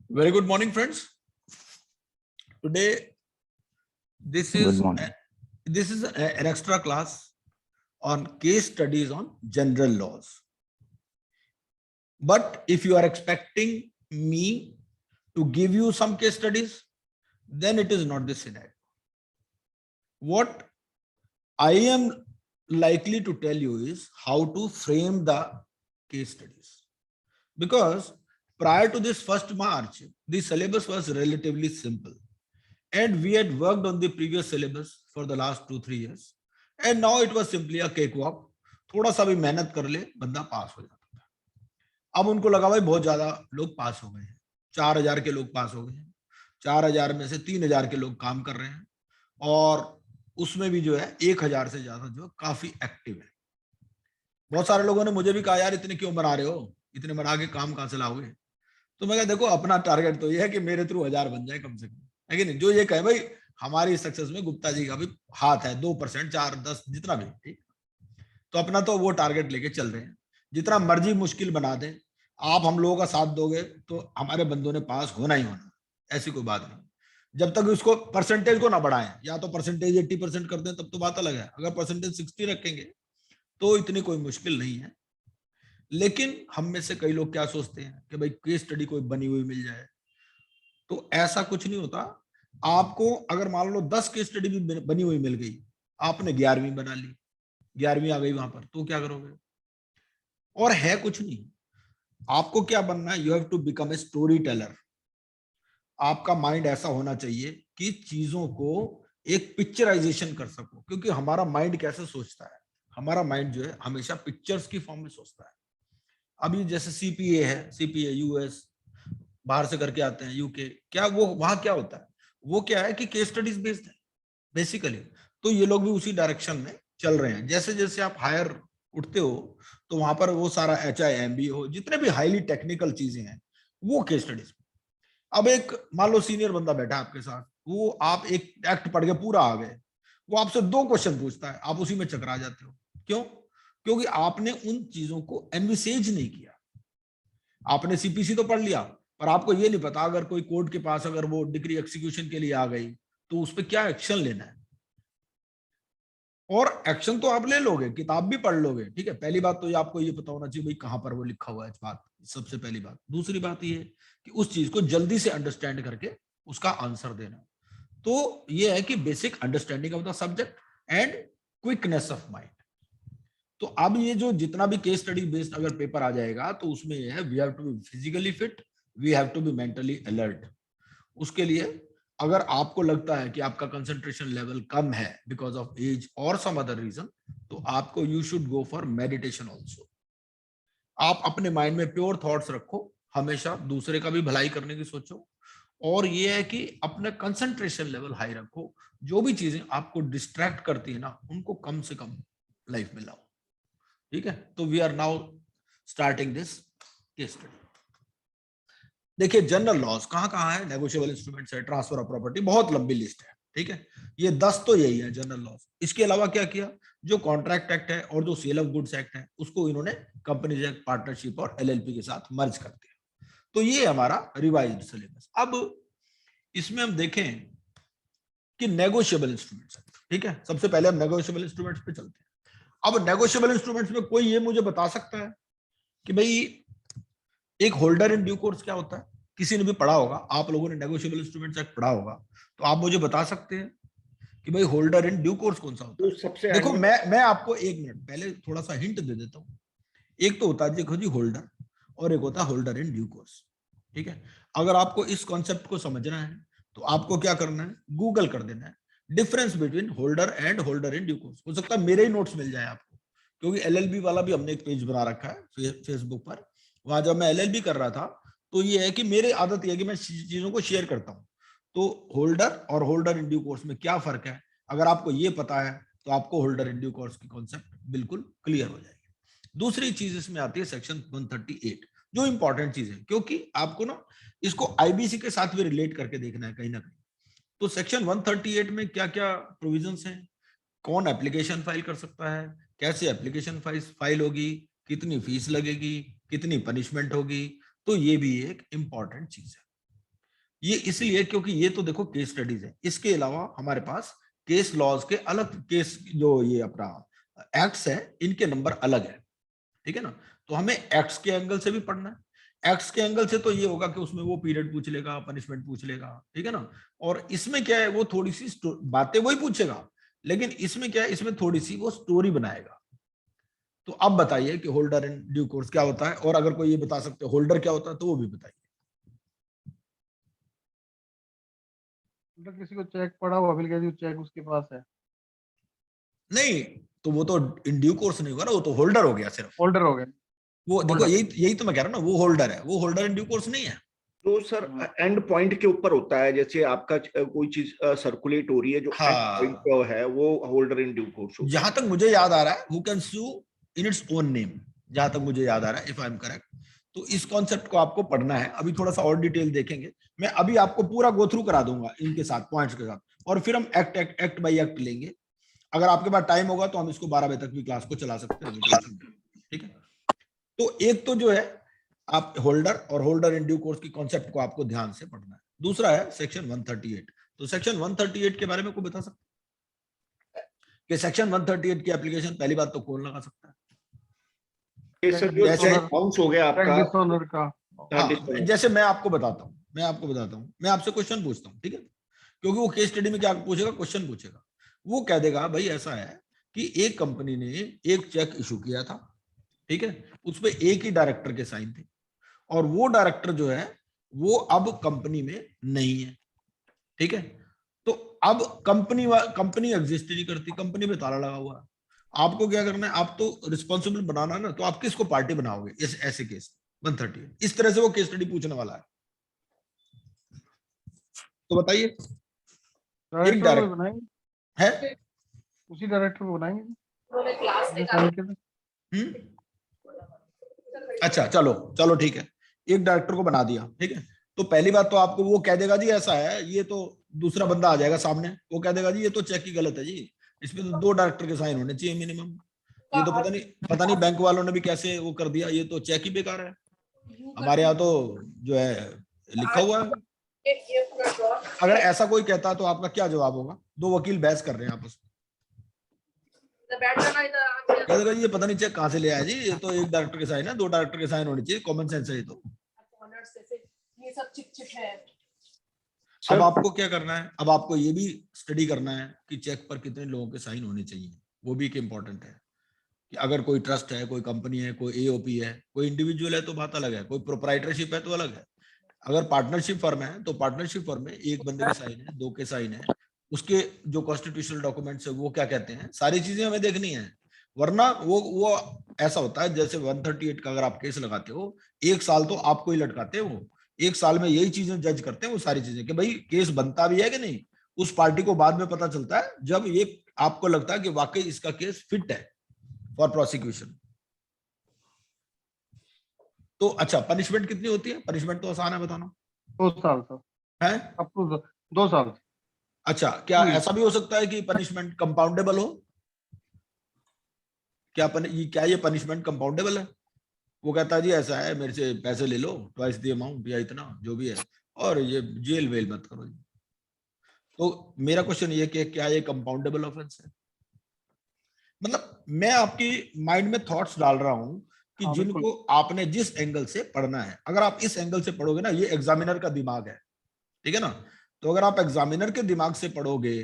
Very good morning, friends. Today, this Good is morning. an extra class on case studies on general laws. But if you are expecting me to give you some case studies, then it is not the scenario. What I am likely to tell you is how to frame the case studies. Because prior to this 1st March, the syllabus was relatively simple. And we had worked on the previous syllabus for the last 2-3 years. And now it was simply a cakewalk. थोड़ा सा भी मेहनत कर ले बंदा पास हो जाता था। अब उनको लगा भाई बहुत ज्यादा लोग पास हो गए हैं, 4000 के लोग पास हो गए हैं, 4000 में से 3000 के लोग काम कर रहे हैं और उसमें भी जो है 1000 से ज्यादा जो काफी एक्टिव है। बहुत सारे लोगों ने मुझे भी कहा यार इतने क्यों बना रहे हो, इतने बना के काम कहां से लाओगे? तो मैं कहा देखो अपना टारगेट तो ये है कि मेरे थ्रू 1000 बन जाए कम से कम, है कि नहीं? जो ये कहे भाई हमारी सक्सेस में गुप्ता जी का भी हाथ है, 2%, 4, 10 जितना भी, ठीक। तो अपना तो वो टारगेट लेके चल रहे हैं। जितना मर्जी मुश्किल बना दें, आप हम लोगों का साथ दोगे तो हमारे बंदों ने पास होना ही होना, ऐसी कोई बात नहीं। जब तक उसको परसेंटेज को ना बढ़ाएं, या तो परसेंटेज 80% कर दें तब तो बात अलग है, अगर परसेंटेज 60 रखेंगे तो इतनी कोई मुश्किल नहीं है। लेकिन हम में से कई लोग क्या सोचते हैं कि भाई केस स्टडी कोई बनी हुई मिल जाए, तो ऐसा कुछ नहीं होता। आपको अगर मान लो 10 केस स्टडी भी बनी हुई मिल गई, आपने 11वीं बना ली, 11वीं आ गई वहां पर, तो क्या करोगे? और है कुछ नहीं, आपको क्या बनना है? You have to become a storyteller. आपका माइंड ऐसा होना चाहिए कि चीजों को एक पिक्चराइजेशन कर सको, क्योंकि हमारा माइंड कैसे सोचता है, हमारा माइंड जो है हमेशा पिक्चर्स की फॉर्म में सोचता है। अभी जैसे सीपीए है, सीपीए यूएस बाहर से करके आते हैं, यूके, क्या वो वहां क्या होता है? वो क्या है कि केस स्टडीज बेस्ड है बेसिकली। तो ये लोग भी उसी डायरेक्शन में चल रहे हैं। जैसे जैसे आप हायर उठते हो तो वहां पर वो सारा HIMB हो, जितने भी हाईली टेक्निकल चीजें हैं वो केस स्टडीज। अब एक मान लो सीनियर बंदा बैठा है आपके साथ, वो आप एक एक्ट पढ़ के पूरा आ गए, वो आपसे 2 क्वेश्चन पूछता है, आप उसी में चकरा जाते हो। क्यों? क्योंकि आपने उन चीजों को एनविसेज नहीं किया। आपने सीपीसी तो पढ़ लिया, पर आपको ये नहीं पता अगर कोई कोर्ट के पास अगर वो डिग्री एक्सिक्यूशन के लिए आ गई तो उस पर क्या एक्शन लेना है। और एक्शन तो आप ले लोगे, किताब भी पढ़ लोगे, ठीक है। पहली बात तो ये आपको ये पता होना चाहिए भाई कहां पर वो लिखा हुआ है, बात सबसे पहली बात। दूसरी बात ये कि उस चीज को जल्दी से अंडरस्टैंड करके उसका आंसर देना। तो ये है कि basic understanding of the subject and quickness of mind. तो अब ये जो जितना भी केस स्टडी बेस्ड अगर पेपर आ जाएगा तो उसमें ये है, we have to be physically fit, we have to be mentally alert. उसके लिए अगर आपको लगता है कि आपका कंसंट्रेशन लेवल कम है बिकॉज ऑफ एज और सम अदर रीजन, तो आपको you should go for meditation also. आप अपने माइंड में प्योर थॉट्स रखो, हमेशा दूसरे का भी भलाई करने की सोचो, और ये है कि अपना कंसंट्रेशन लेवल हाई रखो। जो भी चीजें आपको डिस्ट्रैक्ट करती है ना, उनको कम से कम लाइफ में लाओ, ठीक है। तो we are now starting this case study. देखिए जनरल लॉज कहाँ है, नेगोशिएबल इंस्ट्रूमेंट्स है, ट्रांसफर ऑफ प्रॉपर्टी, बहुत लंबी लिस्ट है, ठीक है। ये 10 तो यही है जनरल लॉज। इसके अलावा क्या किया, जो कॉन्ट्रैक्ट एक्ट है और जो सेल ऑफ गुड्स एक्ट है उसको इन्होंने कंपनीज एक्ट, पार्टनरशिप और LLP के साथ मर्ज कर दिया। तो ये हमारा रिवाइज्ड सिलेबस। अब इसमें हम देखें कि नेगोशिएबल इंस्ट्रूमेंट्स, ठीक है। सबसे पहले हम नेगोशिएबल इंस्ट्रूमेंट्स पे चलते हैं। अब नेगोशिएबल इंस्ट्रूमेंट्स में कोई ये मुझे बता सकता है कि भाई एक होल्डर इन ड्यू कोर्स क्या होता है? किसी ने भी पढ़ा होगा, आप लोगों ने नेगोशिएबल इंस्ट्रूमेंट्स एक्ट पढ़ा होगा, तो आप मुझे बता सकते हैं कि भाई होल्डर इन ड्यू कोर्स कौन सा होता है? सबसे देखो मैं आपको 1 मिनट पहले थोड़ा सा हिंट दे देता हूँ। एक तो होता है देखो जी होल्डर, और एक होता है होल्डर इन ड्यू कोर्स, ठीक है। अगर आपको इस कॉन्सेप्ट को समझना है तो आपको क्या करना है, गूगल कर देना है difference between holder and holder in due course. हो सकता है मेरे ही नोट्स मिल जाए आपको, क्योंकि LLB वाला भी हमने एक पेज बना रखा है फेसबुक पर। वहां जब मैं LLB कर रहा था तो ये है कि मेरी आदत ये है कि मैं चीजों को शेयर करता हूँ। तो होल्डर और होल्डर इन ड्यू कोर्स में क्या फर्क है, अगर आपको ये पता है तो आपको होल्डर इन ड्यू कोर्स की कॉन्सेप्ट बिल्कुल क्लियर हो जाएगी। दूसरी चीज इसमें आती है सेक्शन 138, जो इंपॉर्टेंट चीज है, क्योंकि आपको ना इसको IBC के साथ भी रिलेट करके देखना है कहीं ना कहीं। तो सेक्शन 138 में क्या क्या प्रोविजंस हैं, कौन एप्लीकेशन फाइल कर सकता है, कैसे एप्लीकेशन फाइल होगी, कितनी फीस लगेगी, कितनी पनिशमेंट होगी, तो ये भी एक इंपॉर्टेंट चीज है। ये इसलिए क्योंकि ये तो देखो केस स्टडीज है, इसके अलावा हमारे पास केस लॉज के अलग केस, जो ये अपना एक्ट्स है इनके नंबर अलग है, ठीक है ना। तो हमें एक्ट्स के एंगल से भी पढ़ना है। एक्ट्स के एंगल से तो ये होगा कि उसमें वो पीरियड पूछ लेगा, पनिशमेंट पूछ लेगा, ठीक है ना। और इसमें क्या है, वो थोड़ी सी बातें वही पूछेगा, लेकिन इसमें क्या है, इसमें थोड़ी सी वो स्टोरी बनाएगा। तो अब बताइए कि होल्डर इन ड्यू कोर्स क्या होता है, और अगर कोई ये बता सकते हो होल्डर क्या होता है तो वो भी बताइए। मतलब किसी को चेक पड़ा हुआ मिल गया, जो चेक उसके पास है। नहीं, तो वो तो इन ड्यू कोर्स नहीं होगा ना, वो तो होल्डर हो गया सिर्फ। होल्डर हो गए। वो देखो, होल्डर। यही तो मैं कह रहा हूँ ना, वो होल्डर है, वो होल्डर इन ड्यू कोर्स नहीं है। तो सर एंड पॉइंट के ऊपर होता है, जैसे आपका कोई चीज सर्कुलेट हो रही है, जो एंड पॉइंट हाँ, पे है वो होल्डर इन ड्यू कोर्स होता जहां तक मुझे याद आ रहा है, who can sue in its own name, जहां तक मुझे याद आ रहा है, इफ आई एम करेक्ट। तो इस कॉन्सेप्ट को आपको पढ़ना है, अभी थोड़ा सा और डिटेल देखेंगे। मैं अभी आपको पूरा गो थ्रू करा दूंगा इनके साथ, पॉइंट्स के साथ, और फिर हम एक्ट बाई एक्ट लेंगे। अगर आपके पास टाइम होगा तो हम इसको 12 बजे तक भी क्लास को चला सकते हैं, ठीक है। तो एक तो जो है आप होल्डर और होल्डर इन ड्यू कोर्स की कॉन्सेप्ट को आपको ध्यान से पढ़ना है। दूसरा है सेक्शन 138। तो सेक्शन 138 के बारे में कोई बता सकता है कि सेक्शन 138 की एप्लीकेशन पहली बात तो कौन लगा सकता है? है। ये सर जो जैसे अकाउंट्स हो गया आपका, डिसऑनर का। हाँ, जैसे मैं आपको बताता हूँ, मैं आपसे क्वेश्चन पूछता हूँ, ठीक है, क्योंकि वो केस स्टडी में क्या पूछेगा, क्वेश्चन पूछेगा। वो कह देगा भाई ऐसा है कि एक कंपनी ने एक चेक इशू किया था, ठीक है, उसपे एक ही डायरेक्टर के साइन थे, और वो डायरेक्टर जो है वो अब कंपनी में नहीं है, ठीक है। तो अब कंपनी एग्जिस्ट नहीं करती, कंपनी में ताला लगा हुआ है। आपको क्या करना है, आप तो रिस्पॉन्सिबल बनाना है ना, तो आप किसको पार्टी बनाओगे इस ऐसे केस 138? इस तरह से वो केस स्टडी पूछने वाला है। तो बताइए, एक डायरेक्टर को बनाएंगे, है उसी डायरेक्टर को बनाएंगे जो क्लास sign किया था। अच्छा, चलो ठीक है, एक डायरेक्टर को बना दिया, ठीक है। तो पहली बात तो आपको वो कह देगा जी ऐसा है, ये तो दूसरा बंदा आ जाएगा सामने, वो कह देगा जी ये तो चेक की गलत है जी, इसमें तो 2 डायरेक्टर के साइन होने चाहिए मिनिमम। ये तो पता नहीं बैंक वालों ने भी कैसे वो कर दिया, ये तो चेक ही बेकार है। हमारे यहाँ तो जो है लिखा हुआ है। अगर ऐसा कोई कहता तो आपका क्या जवाब होगा? 2 वकील बहस कर रहे हैं आपस में, कहते ये पता नहीं चेक कहां से ले आया जी, ये तो एक डायरेक्टर के साइन है, 2 डायरेक्टर के साइन होने चाहिए, कॉमन सेंस है ये तो। ये सब चिट है। अब आपको क्या करना है, अब आपको ये भी स्टडी करना है कि चेक पर कितने लोगों के साइन होने चाहिए, वो भी एक इंपॉर्टेंट है। कि अगर कोई ट्रस्ट है, कोई कंपनी है, कोई एओपी है, कोई इंडिविजुअल है तो बात अलग है, कोई प्रोप्राइटरशिप है तो अलग है। अगर पार्टनरशिप फर्म है तो पार्टनरशिप फर्म में एक बंदे के साइन है, 2 के साइन है, उसके जो कॉन्स्टिट्यूशनल डॉक्यूमेंट्स है वो क्या कहते हैं, सारी चीजें हमें देखनी है। वरना वो ऐसा होता है, जैसे 138 का अगर आप केस लगाते हो, 1 साल तो आपको ही लटकाते हैं वो, 1 साल में यही चीजें जज करते हैं वो सारी चीजें, कि भाई केस बनता भी है कि नहीं। उस पार्टी को बाद में पता चलता है जब ये आपको लगता है कि वाकई इसका केस फिट है फॉर प्रोसिक्यूशन। तो अच्छा, पनिशमेंट कितनी होती है? पनिशमेंट तो आसान है बताना 2 साल सर, है। अप टू 2 साल। अच्छा, क्या ऐसा भी हो सकता है कि पनिशमेंट कंपाउंडेबल हो? क्या ये पनिशमेंट कंपाउंडेबल है? वो कहता है जी ऐसा है, मेरे से पैसे ले लो, ट्वाइस द अमाउंट या इतना जो भी है, और ये जेल वेल मत करो जी। तो मेरा क्वेश्चन ये कि क्या ये कंपाउंडेबल ऑफेंस है? मतलब मैं आपकी माइंड में थॉट्स डाल रहा हूं कि हाँ, जिनको आपने जिस एंगल से पढ़ना है, अगर आप इस एंगल से पढ़ोगे ना, ये एग्जामिनर का दिमाग है, ठीक है ना। तो अगर आप एग्जामिनर के दिमाग से पढ़ोगे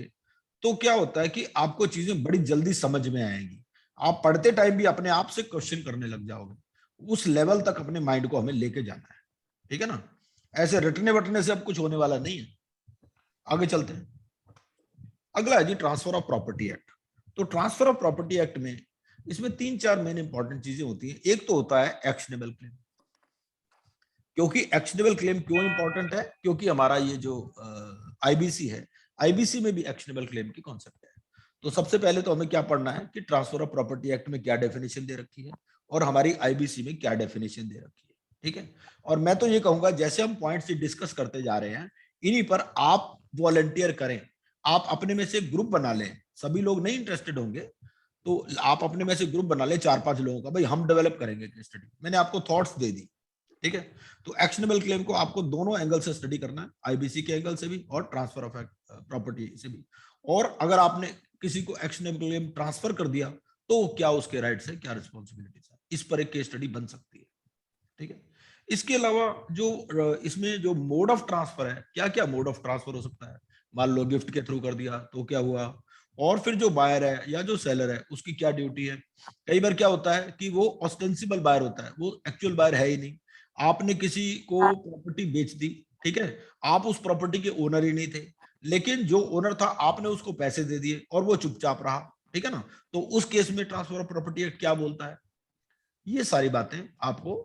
तो क्या होता है कि आपको चीजें बड़ी जल्दी समझ में आएंगी। आप पढ़ते टाइम भी अपने आप से क्वेश्चन करने लग जाओगे। उस लेवल तक अपने माइंड को हमें लेके जाना है, ठीक है ना। ऐसे रटने वटने से अब कुछ होने वाला नहीं है। आगे चलते हैं। अगला है जी ट्रांसफर ऑफ प्रॉपर्टी एक्ट। तो ट्रांसफर ऑफ प्रॉपर्टी एक्ट में इसमें 3-4 मेन इंपॉर्टेंट चीजें होती हैं। एक तो होता है एक्शनेबल क्लेम। क्योंकि एक्शनेबल क्लेम क्यों इंपॉर्टेंट है? क्योंकि हमारा ये जो आईबीसी है, आईबीसी में भी एक्शनेबल क्लेम की कॉन्सेप्ट है। तो सबसे पहले तो हमें क्या पढ़ना है कि ट्रांसफर ऑफ प्रॉपर्टी एक्ट में क्या डेफिनेशन दे रखी है और हमारी आईबीसी में क्या डेफिनेशन दे रखी है, ठीक है। और मैं तो ये कहूंगा जैसे हम पॉइंट्स डिस्कस करते जा रहे हैं, इन्हीं पर आप वॉलंटियर करें, आप अपने में से ग्रुप बना लें। सभी लोग नहीं इंटरेस्टेड होंगे तो आप अपने में से ग्रुप बना ले 4-5 लोगों का, भाई हम डेवलप करेंगे केस स्टडी। मैंने आपको थॉट्स दे दी, ठीक है। तो एक्शनेबल क्लेम को आपको दोनों एंगल से स्टडी करना है, आईबीसी के एंगल से भी और ट्रांसफर ऑफ प्रॉपर्टी से भी। और अगर आपने किसी को एक्शनेबल क्लेम ट्रांसफर कर दिया तो क्या उसके राइट्स है, क्या रिस्पॉन्सिबिलिटीज है, इस पर एक केस स्टडी बन सकती है। ठीक है। इसके अलावा जो इसमें जो मोड ऑफ ट्रांसफर है, क्या क्या मोड ऑफ ट्रांसफर हो सकता है, मान लो गिफ्ट के थ्रू कर दिया तो क्या हुआ, और फिर जो बायर है या जो सेलर है उसकी क्या ड्यूटी है। कई बार क्या होता है कि वो ऑस्टेंसिबल बायर होता है, वो एक्चुअल बायर है ही नहीं, आपने किसी को प्रॉपर्टी बेच दी, ठीक है, आप उस प्रॉपर्टी के ओनर ही नहीं थे, लेकिन जो ओनर था आपने उसको पैसे दे दिए और वो चुपचाप रहा, ठीक है ना। तो उस केस में ट्रांसफर ऑफ प्रॉपर्टी एक्ट क्या बोलता है, ये सारी बातें आपको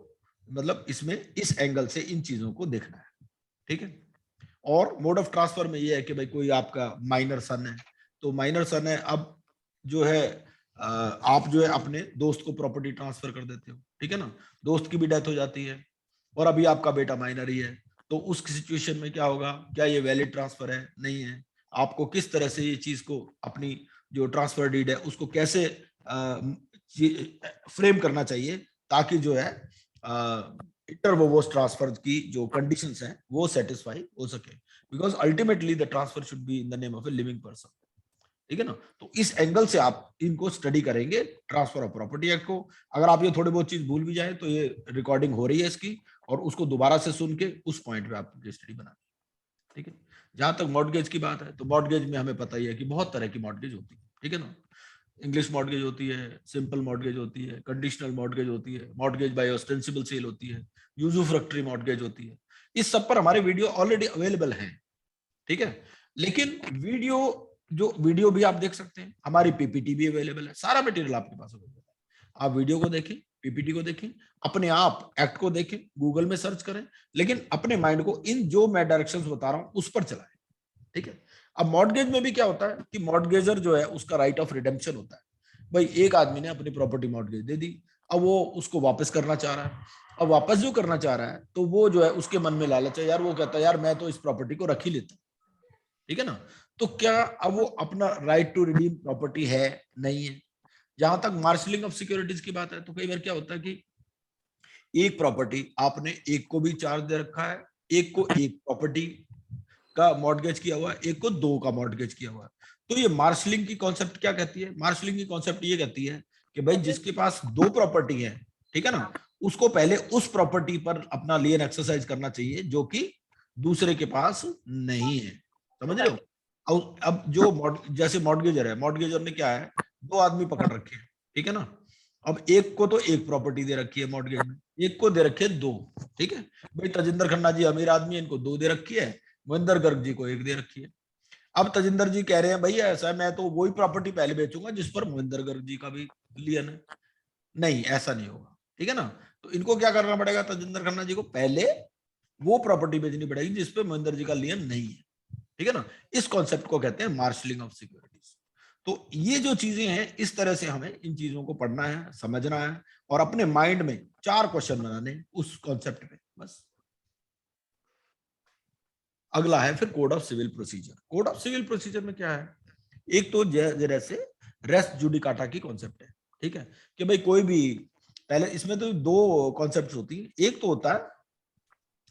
मतलब इसमें इस एंगल से इन चीजों को देखना है। ठीक है। और मोड ऑफ ट्रांसफर में ये है कि भाई कोई आपका माइनर सन है, तो माइनर सन है, अब जो है आप जो है अपने दोस्त को प्रॉपर्टी ट्रांसफर कर देते हो, ठीक है ना, दोस्त की भी डेथ हो जाती है और अभी आपका बेटा माइनर ही है, तो उस सिचुएशन में क्या होगा, क्या ये वैलिड ट्रांसफर है, नहीं है, आपको किस तरह से ये चीज को अपनी जो ट्रांसफर डीड है उसको कैसे फ्रेम करना चाहिए ताकि जो है इंटरवोवस ट्रांसफर की जो कंडीशंस हैं वो सेटिस्फाई हो सके, because ultimately the transfer should be in the name of a living person. ठीक है ना। तो इस एंगल से आप इनको स्टडी करेंगे ट्रांसफर ऑफ प्रॉपर्टी एक्ट को। अगर आप ये थोड़ी बहुत चीज भूल भी जाए तो ये रिकॉर्डिंग हो रही है इसकी, और उसको दोबारा से सुन के उस पॉइंट पे आप स्टडी बना। ठीक है। जहां तक मॉर्टगेज की बात है तो मॉर्टगेज में हमें पता ही है कि बहुत तरह की मॉर्टगेज होती है, ठीक है ना। इंग्लिश मॉर्टगेज होती है, सिंपल मॉर्टगेज होती है, कंडीशनल मॉर्टगेज होती है, मॉर्टगेज बाय ऑस्टेंसिबल सेल होती है, यूजुफ्रैक्टरी मॉर्टगेज होती है। इस सब पर हमारे वीडियो ऑलरेडी अवेलेबल हैं, ठीक है। लेकिन वीडियो भी आप देख सकते हैं, हमारी पीपीटी भी अवेलेबल है, सारा मटेरियल आपके पास अवेलेबल है। आप वीडियो को देखें, पीपीटी को देखें, अपने आप एक्ट को देखें, गूगल में सर्च करें, लेकिन अपने माइंड को इन जो मैं डायरेक्शंस बता रहा हूं उस पर चलाएं। ठीक है। अब मॉर्टगेज में भी क्या होता है कि मॉर्टगेजर जो है उसका राइट ऑफ रिडेम्पशन होता है। भाई एक आदमी ने अपनी प्रॉपर्टी मॉर्टगेज दे दी, अब वो उसको वापस करना चाह रहा है। अब वापस जो करना चाह रहा है तो वो जो है उसके मन में लालच है, यार वो कहता है यार मैं तो इस प्रॉपर्टी को रख ही लेता, ठीक है ना। तो क्या अब वो अपना राइट टू रिडीम प्रॉपर्टी है, नहीं है। जहां तक मार्शलिंग ऑफ सिक्योरिटीज की बात है तो कई बार क्या होता है कि एक प्रॉपर्टी आपने एक को भी चार्ज दे रखा है, एक को एक प्रॉपर्टी का मॉर्टगेज किया हुआ है, एक को दो का मॉर्टगेज किया हुआ है। तो ये मार्शलिंग की कॉन्सेप्ट क्या कहती है, मार्शलिंग की कॉन्सेप्ट ये कहती है कि भाई जिसके पास दो प्रॉपर्टी है, ठीक है ना, उसको पहले उस प्रॉपर्टी पर अपना लियन एक्सरसाइज करना चाहिए जो कि दूसरे के पास नहीं है, समझ रहे हो। अब जो जैसे मॉर्टगेजर है, मॉर्टगेजर ने क्या है, दो आदमी पकड़ रखे हैं, ठीक है ना। अब एक को तो एक प्रॉपर्टी दे रखी है मॉर्टगेज में, एक को दे रखी है दो, ठीक है। भाई तजिंदर खन्ना जी अमीर आदमी है, इनको दो दे रखी है, मोहिंदर गर्ग जी को एक दे रखी है। अब तजिंदर जी कह रहे हैं भैया ऐसा है, मैं तो वही प्रॉपर्टी पहले बेचूंगा जिस पर मोहिंदर गर्ग जी का भी लियन है। नहीं, ऐसा नहीं होगा, ठीक है ना। तो इनको क्या करना पड़ेगा, तजिंदर खन्ना जी को पहले वो प्रॉपर्टी बेचनी पड़ेगी जिस पे मोहिंदर जी का लियन नहीं है, ठीक है ना। इस कॉन्सेप्ट को कहते हैं मार्शलिंग ऑफ सिक्योरिटीज। तो ये जो चीजें हैं इस तरह से हमें इन चीजों को पढ़ना है, समझना है, और अपने माइंड में 4 क्वेश्चन बनाने उस कॉन्सेप्ट पे, बस। अगला है फिर code of civil procedure. Code of civil procedure में क्या है, एक तो जैसे रेस जुडिकाटा की कॉन्सेप्ट है, ठीक है, कि भाई कोई भी, पहले इसमें तो 2 कॉन्सेप्ट्स होती हैं, एक तो होता है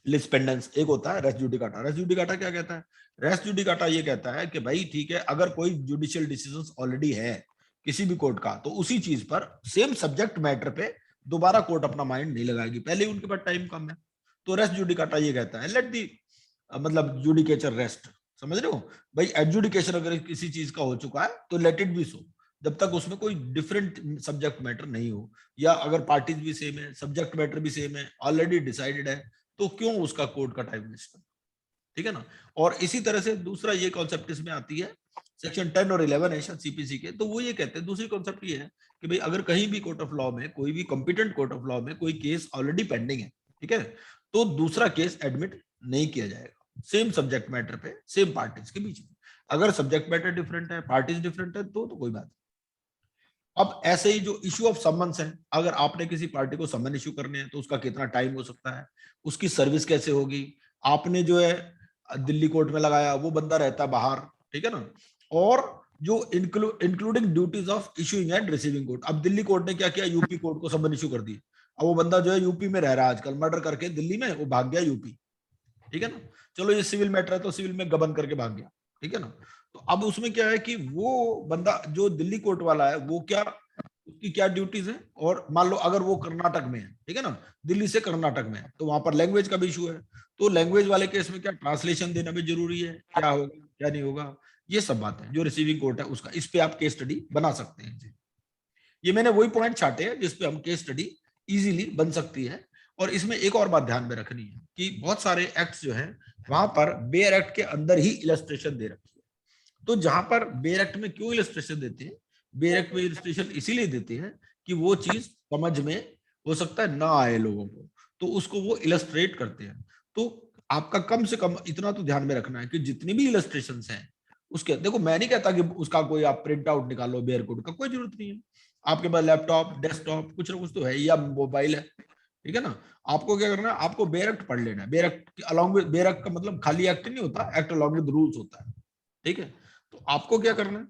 लिस पेंडेंस, एक होता है रेस जुडिकाटा। रेस जुडिकाटा क्या कहता है, रेस जुडिकाटा ये कहता है कि भाई ठीक है, अगर कोई जुडिशियल डिसीजन ऑलरेडी है किसी भी कोर्ट का, तो उसी चीज पर सेम सब्जेक्ट मैटर पे दोबारा कोर्ट अपना माइंड नहीं लगाएगी, पहले ही उनके पास टाइम कम है। तो रेस जुडिकाटा ये कहता है लेट दी मतलब जुडिकेचर रेस्ट, समझ रहे हो भाई। एडजुडिकेशन अगर किसी चीज का हो चुका है तो लेट इट बी सो, जब तक उसमें कोई डिफरेंट सब्जेक्ट मैटर नहीं हो, या अगर पार्टीज भी सेम है, सब्जेक्ट मैटर भी सेम है, ऑलरेडी डिसाइडेड है, तो क्यों उसका कोर्ट का टाइम वेस्ट करना, ठीक है ना। और इसी तरह से दूसरा ये कॉन्सेप्ट इसमें आती है सेक्शन 10 और 11 है सीपीसी के, तो वो ये कहते हैं, दूसरी कॉन्सेप्ट ये है कि भाई अगर कहीं भी कोर्ट ऑफ लॉ में, कोई भी कॉम्पिटेंट कोर्ट ऑफ लॉ में कोई केस ऑलरेडी पेंडिंग है, ठीक है, तो दूसरा केस एडमिट नहीं किया जाएगा सेम सब्जेक्ट मैटर पे, सेम पार्टीज के बीच में। अगर सब्जेक्ट मैटर डिफरेंट है, पार्टीज डिफरेंट है, तो कोई बात नहीं। अब ऐसे ही जो इश्यू ऑफ समन्स है, अगर आपने किसी पार्टी को समन इश्यू करने हैं तो उसका कितना टाइम हो सकता है, उसकी सर्विस कैसे होगी, आपने जो है दिल्ली कोर्ट में लगाया, वो बंदा रहता है बाहर, ठीक है ना। और जो including duties of issuing and receiving court, अब दिल्ली कोर्ट ने क्या किया, यूपी कोर्ट को समन इश्यू कर दिया, अब वो बंदा जो है यूपी में रह रहा है आजकल, मर्डर करके दिल्ली में वो भाग गया यूपी, ठीक है ना, चलो ये सिविल मैटर है तो सिविल में गबन करके भाग गया, ठीक है ना। तो अब उसमें क्या है कि वो बंदा जो दिल्ली कोर्ट वाला है वो क्या, उसकी क्या ड्यूटीज है, और मान लो अगर वो कर्नाटक में है, ठीक है ना, दिल्ली से कर्नाटक में है, तो वहां पर लैंग्वेज का भी इशू है, तो लैंग्वेज वाले केस में क्या ट्रांसलेशन देना भी जरूरी है, क्या होगा क्या नहीं होगा, ये सब बात है जो रिसीविंग कोर्ट है उसका, इस पे आप केस स्टडी बना सकते हैं जी। ये मैंने वही पॉइंट छाटे हैं जिसपे हम केस स्टडी इजीली बन सकती है। और इसमें एक और बात ध्यान में रखनी है कि बहुत सारे एक्ट्स जो हैं वहां पर बेयर एक्ट के अंदर ही इलस्ट्रेशन दे रखी है, तो जहां पर बेयर एक्ट में क्यों इलस्ट्रेशन देते हैं, बेयर एक्ट में इलस्ट्रेशन इसीलिए देते हैं कि वो चीज समझ में हो सकता है ना आए लोगों को, तो उसको वो इलस्ट्रेट करते हैं। तो आपका कम से कम इतना तो ध्यान में रखना है कि जितनी भी इलस्ट्रेशन हैं उसके, देखो मैं नहीं कहता कि उसका कोई आप प्रिंट आउट निकालो, बेयर कोड का कोई जरूरत नहीं है, आपके पास लैपटॉप डेस्कटॉप कुछ ना कुछ तो है या मोबाइल है, ठीक है ना। आपको क्या करना है, आपको बेयर एक्ट पढ़ लेना है, bare act along with, bare act का मतलब खाली एक्ट नहीं होता, एक्ट अलॉन्ग विद रूल्स होता है, ठीक है। तो आपको क्या करना है,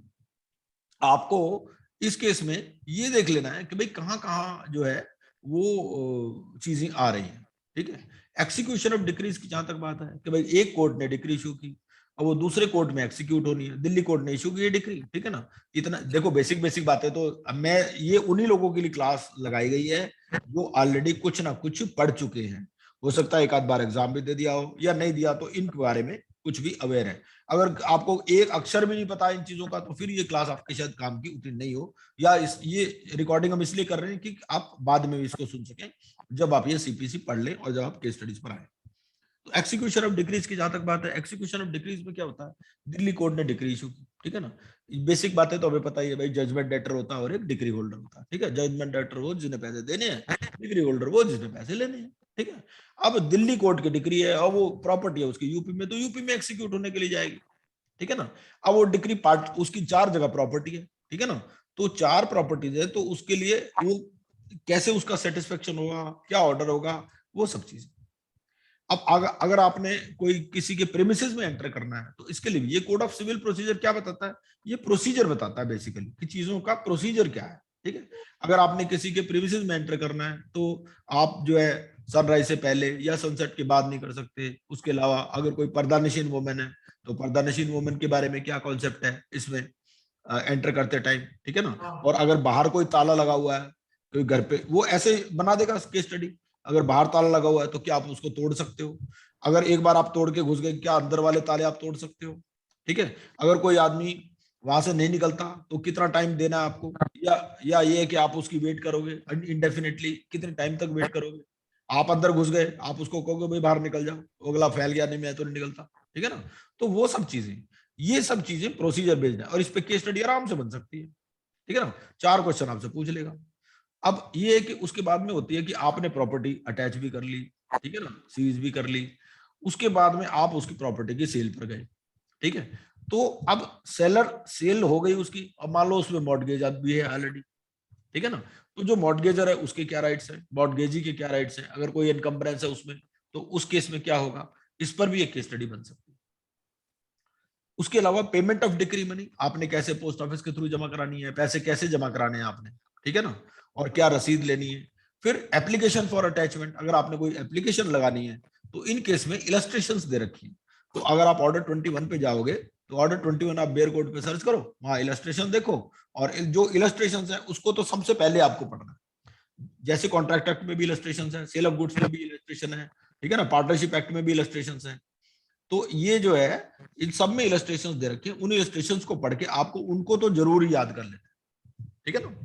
आपको इस केस में ये देख लेना है कि भाई कहाँ कहाँ जो है वो चीजें आ रही हैं, ठीक है। एक्सीक्यूशन ऑफ डिक्रीज की जहां तक बात है कि भाई एक कोर्ट ने डिक्री इशू की और वो दूसरे कोर्ट में एक्सीक्यूट होनी है, दिल्ली कोर्ट ने इशू की ये डिक्री, ठीक है ना। इतना देखो बेसिक बेसिक बातें तो अब मैं ये उन्हीं लोगों के लिए क्लास लगाई गई है जो ऑलरेडी कुछ ना कुछ पढ़ चुके हैं, हो सकता है एक आध बार एग्जाम भी दे दिया हो या नहीं दिया, तो इनके बारे में कुछ भी अवेयर है। अगर आपको एक अक्षर भी नहीं पता इन चीजों का तो फिर ये क्लास आपके शायद काम की उतनी नहीं हो, या ये रिकॉर्डिंग हम इसलिए कर रहे हैं कि आप बाद में भी इसको सुन सकें जब आप ये सीपीसी पढ़ लें और जब आप केस स्टडीज पर आए। तो एक्सीक्यूशन ऑफ डिक्रीज की जहां तक बात है, एक्सीक्यूशन ऑफ डिक्रीज में क्या होता है, दिल्ली कोर्ट ने डिक्री इशू की, ठीक है ना। बेसिक बातें तो हमें पता ही है भाई, जजमेंट डेटर होता है और एक डिक्री होल्डर होता है, ठीक है। जजमेंट डेटर वो जिसने पैसे देने हैं, डिक्री होल्डर वो जिसने पैसे लेने हैं, ठीक है। अब दिल्ली कोर्ट की डिक्री है और वो प्रॉपर्टी है उसकी यूपी में, तो यूपी में एक्सीक्यूट होने के लिए जाएगी, ठीक है ना। अब वो डिक्री पार्ट उसकी 4 जगह प्रॉपर्टी है, ठीक है ना, तो 4 प्रॉपर्टीज है, तो उसके लिए वो कैसे उसका सेटिस्फेक्शन होगा, क्या ऑर्डर होगा, वो सब चीज। अब अगर आपने कोई किसी के प्रेमिसेस में एंटर करना है तो इसके लिए ये कोड ऑफ सिविल प्रोसीजर क्या बताता है, ये प्रोसीजर बताता है बेसिकली कि चीजों का प्रोसीजर क्या है, ठीक है। अगर आपने किसी के प्रेमिसेस में एंटर करना है तो आप जो है सनराइज से पहले या सनसेट के बाद नहीं कर सकते। उसके अलावा अगर कोई पर्दानशीन वुमेन है तो पर्दानशीन वुमेन के बारे में क्या कॉन्सेप्ट है इसमें एंटर करते टाइम, ठीक है ना। और अगर बाहर कोई ताला लगा हुआ है कोई घर पे, वो ऐसे बना देगा केस स्टडी, अगर बाहर ताला लगा हुआ है तो क्या आप उसको तोड़ सकते हो, अगर एक बार आप तोड़ के घुस गए क्या अंदर वाले ताले आप तोड़ सकते हो, ठीक है। अगर कोई आदमी वहां से नहीं निकलता तो कितना टाइम देना है आपको, या ये है कि आप उसकी वेट करोगे इंडेफिनेटली, कितने टाइम तक वेट करोगे। आप अंदर घुस गए, आप उसको कहोगे भाई बाहर निकल जाओ, अगला फैल गया, नहीं मैं तो नहीं निकलता, ठीक है ना। तो वो सब चीजें, ये सब चीजें प्रोसीजर बेस्ड है और इस पे केस स्टडी आराम से बन सकती है, ठीक है ना। 4 क्वेश्चन आपसे पूछ लेगा। अब ये है कि उसके बाद में होती है कि आपने प्रॉपर्टी अटैच भी कर ली, ठीक है ना, सीज भी कर ली, उसके बाद में आप उसकी प्रॉपर्टी की सेल पर गए, ठीक है। तो अब सेलर सेल हो गई उसकी, अब मान लो उसमें मॉर्टगेज भी है ऑलरेडी, ठीक है ना। तो जो मॉर्टगेजर है उसके क्या राइट्स है, मॉर्टगेजी के क्या राइट्स है, अगर कोई इनकम्बरेंस है उसमें तो उस केस में क्या होगा, इस पर भी एक केस स्टडी बन सकती है। उसके अलावा पेमेंट ऑफ डिक्री मनी आपने कैसे पोस्ट ऑफिस के थ्रू जमा करानी है, पैसे कैसे जमा कराने हैं आपने, ठीक है ना, और क्या रसीद लेनी है। फिर एप्लीकेशन फॉर अटैचमेंट, अगर आपने कोई एप्लीकेशन लगानी है तो इन केस में इलस्ट्रेशंस दे रखी है। तो अगर आप ऑर्डर 21 पे जाओगे तो ऑर्डर 21 आप बेयर कोड पे सर्च करो, वहां इलस्ट्रेशन देखो, और जो इलस्ट्रेशन है उसको तो सबसे पहले आपको पढ़ना है। जैसे कॉन्ट्रैक्ट एक्ट में भी इलस्ट्रेशन है, सेल ऑफ गुड्स में भी इलस्ट्रेशन है, ठीक है ना, पार्टनरशिप एक्ट में भी इलस्ट्रेशन है। तो ये जो है इन सब में इलस्ट्रेशंस दे रखे हैं, उन इलस्ट्रेशंस को पढ़ के आपको उनको तो जरूर ही याद कर लेना है, ठीक है ना।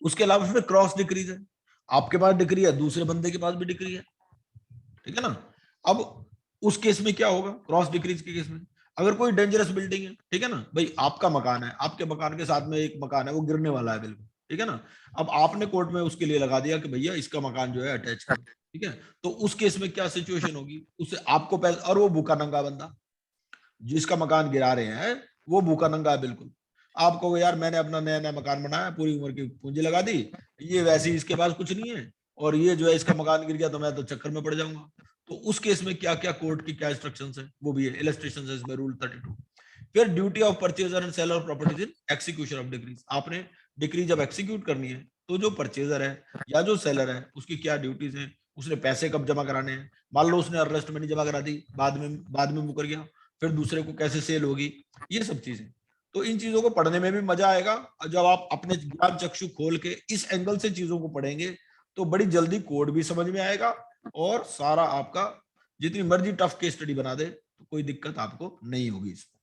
उसके अलावा फिर क्रॉस डिक्रीज है, आपके पास डिक्री है दूसरे बंदे के पास भी डिक्री है, ठीक है ना। अब उस केस में क्या होगा, क्रॉस डिक्रीज के केस में अगर कोई डेंजरस बिल्डिंग है, ठीक है ना, भाई आपका मकान है, आपके मकान के साथ में एक मकान है वो गिरने वाला है बिल्कुल, ठीक है ना। अब आपने कोर्ट में उसके लिए लगा दिया कि भैया इसका मकान जो है अटैच कर, ठीक है। तो उस केस में क्या सिचुएशन होगी, उससे आपको पैसे, और वो भूखा नंगा बंदा जिसका मकान गिरा रहे हैं वो भूखा नंगा है बिल्कुल, आप कहोगे यार मैंने अपना नया नया मकान बनाया, पूरी उम्र की पूंजी लगा दी, ये वैसे ही इसके पास कुछ नहीं है और ये जो है इसका मकान गिर गया तो मैं तो चक्कर में पड़ जाऊंगा। तो उस केस में क्या क्या कोर्ट की क्या इंस्ट्रक्शंस है वो भी है, इलस्ट्रेशन है इसमें, रूल 32। फिर duty of purchaser and seller properties in execution of decrees, आपने डिक्री जब एक्सीक्यूट करनी है तो जो परचेजर है या जो सेलर है उसकी क्या ड्यूटीज हैं, उसने पैसे कब जमा कराने हैं, मान लो उसने अर्नेस्ट मनी जमा करा दी, बाद में मुकर गया, फिर दूसरे को कैसे सेल होगी, ये सब चीजें। तो इन चीजों को पढ़ने में भी मजा आएगा, और जब आप अपने ज्ञान चक्षु खोल के इस एंगल से चीजों को पढ़ेंगे तो बड़ी जल्दी कोड भी समझ में आएगा, और सारा आपका जितनी मर्जी टफ केस स्टडी बना दे तो कोई दिक्कत आपको नहीं होगी इसमें।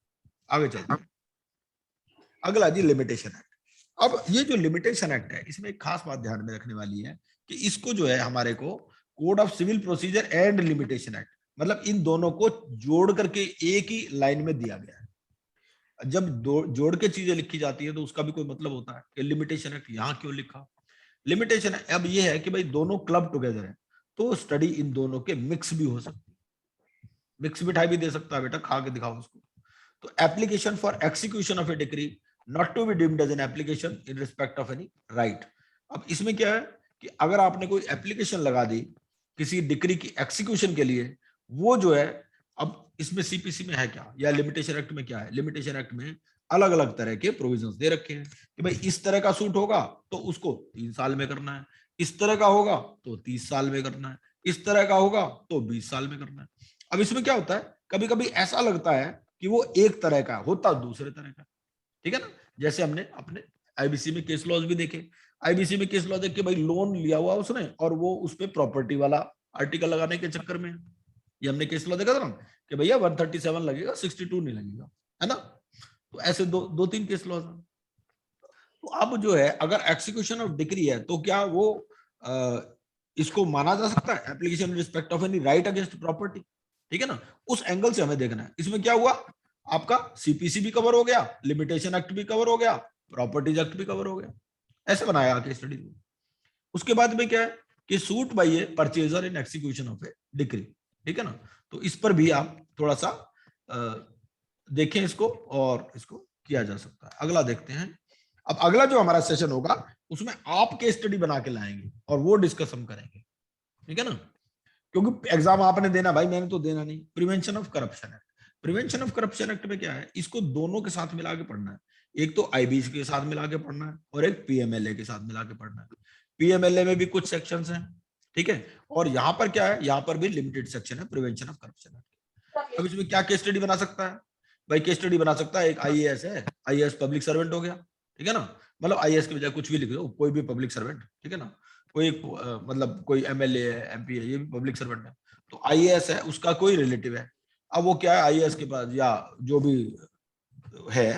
आगे चलते हैं। अगला जी लिमिटेशन एक्ट। अब ये जो लिमिटेशन एक्ट है इसमें एक खास बात ध्यान में रखने वाली है कि इसको जो है हमारे को code of civil procedure and limitation act, मतलब इन दोनों को जोड़ करके एक ही लाइन में दिया गया है। जब जोड़ के चीजें लिखी जाती है तो उसका भी कोई मतलब होता है कि लिमिटेशन एक्ट यहाँ क्यों लिखा। लिमिटेशन अब ये है कि भाई दोनों क्लब टुगेदर है तो स्टडी इन दोनों के मिक्स भी हो सकती है, मिक्स मिठाई भी दे सकता है बेटा, खा के दिखाओ उसको। तो application for execution of a decree not to be deemed as an application in respect of any right. अब इसमें क्या है कि अगर आपने कोई एप्लीकेशन लगा दी किसी डिक्री की एक्सिक्यूशन के लिए, वो जो है, अब इसमें सीपीसी में है क्या या लिमिटेशन एक्ट में क्या है, लिमिटेशन एक्ट में अलग अलग तरह के प्रोविजंस दे रखे हैं कि भाई इस तरह का सूट होगा तो उसको 3 साल में करना है, इस तरह का होगा तो 30 साल में करना है, इस तरह का होगा तो 20 साल में करना है। अब इसमें क्या होता है, कभी कभी ऐसा लगता है कि वो एक तरह का होता दूसरे तरह का, ठीक है ना। जैसे हमने अपने आईबीसी में केस लॉज भी देखे, आईबीसी में केस लॉ देख के भाई लोन लिया हुआ उसने और वो उस पे प्रॉपर्टी वाला आर्टिकल लगाने के चक्कर में, ये हमने केस लॉ देखा था ना कि भैया 137 लगेगा 62 नहीं लगेगा, है ना। तो ऐसे दो तीन केस लॉज। तो अब जो है अगर एक्सिक्यूशन ऑफ डिक्री है तो क्या वो इसको माना जा सकता है application in respect of any right against property, ठीक है ना। उस एंगल से हमें देखना है। इसमें क्या हुआ, आपका सीपीसी भी कवर हो गया, लिमिटेशन एक्ट भी कवर हो गया, प्रॉपर्टीज एक्ट भी कवर हो गया, ऐसे बनाया केस स्टडी में। उसके बाद में क्या है कि suit by a purchaser in execution of a decree, ठीक है ना। तो इस पर भी आप थोड़ा सा देखें इसको और इसको किया जा सकता है। अगला देखते हैं। अब अगला जो हमारा सेशन होगा उसमें आप केस स्टडी बना के लाएंगे और वो डिस्कस हम करेंगे, ठीक है ना। क्योंकि एग्जाम आपने देना भाई, मैंने तो देना नहीं। Prevention of corruption act, prevention of corruption act में क्या है, इसको दोनों के साथ मिला के पढ़ना है। एक तो आईबीसी के साथ मिला के पढ़ना है और एक पीएमएलए के साथ मिला के पढ़ना है। पीएमएलए में भी कुछ सेक्शंस हैं, ठीक है। और यहाँ पर क्या है, यहाँ पर भी लिमिटेड सेक्शन है प्रिवेंशन ऑफ करप्शन एक्ट। अब इसमें क्या केस स्टडी बना सकता है भाई, केस स्टडी बना सकता है एक आईएएस है, आईएएस पब्लिक सर्वेंट हो गया, ठीक है ना। मतलब आईएएस के बजाय कुछ भी लिख दो, कोई भी पब्लिक सर्वेंट, ठीक है ना। कोई मतलब कोई एमएलए है, एमपी है, ये भी पब्लिक सर्वेंट है। तो आईएएस है, उसका कोई रिलेटिव है, अब वो क्या है आईएएस के पास या जो भी है,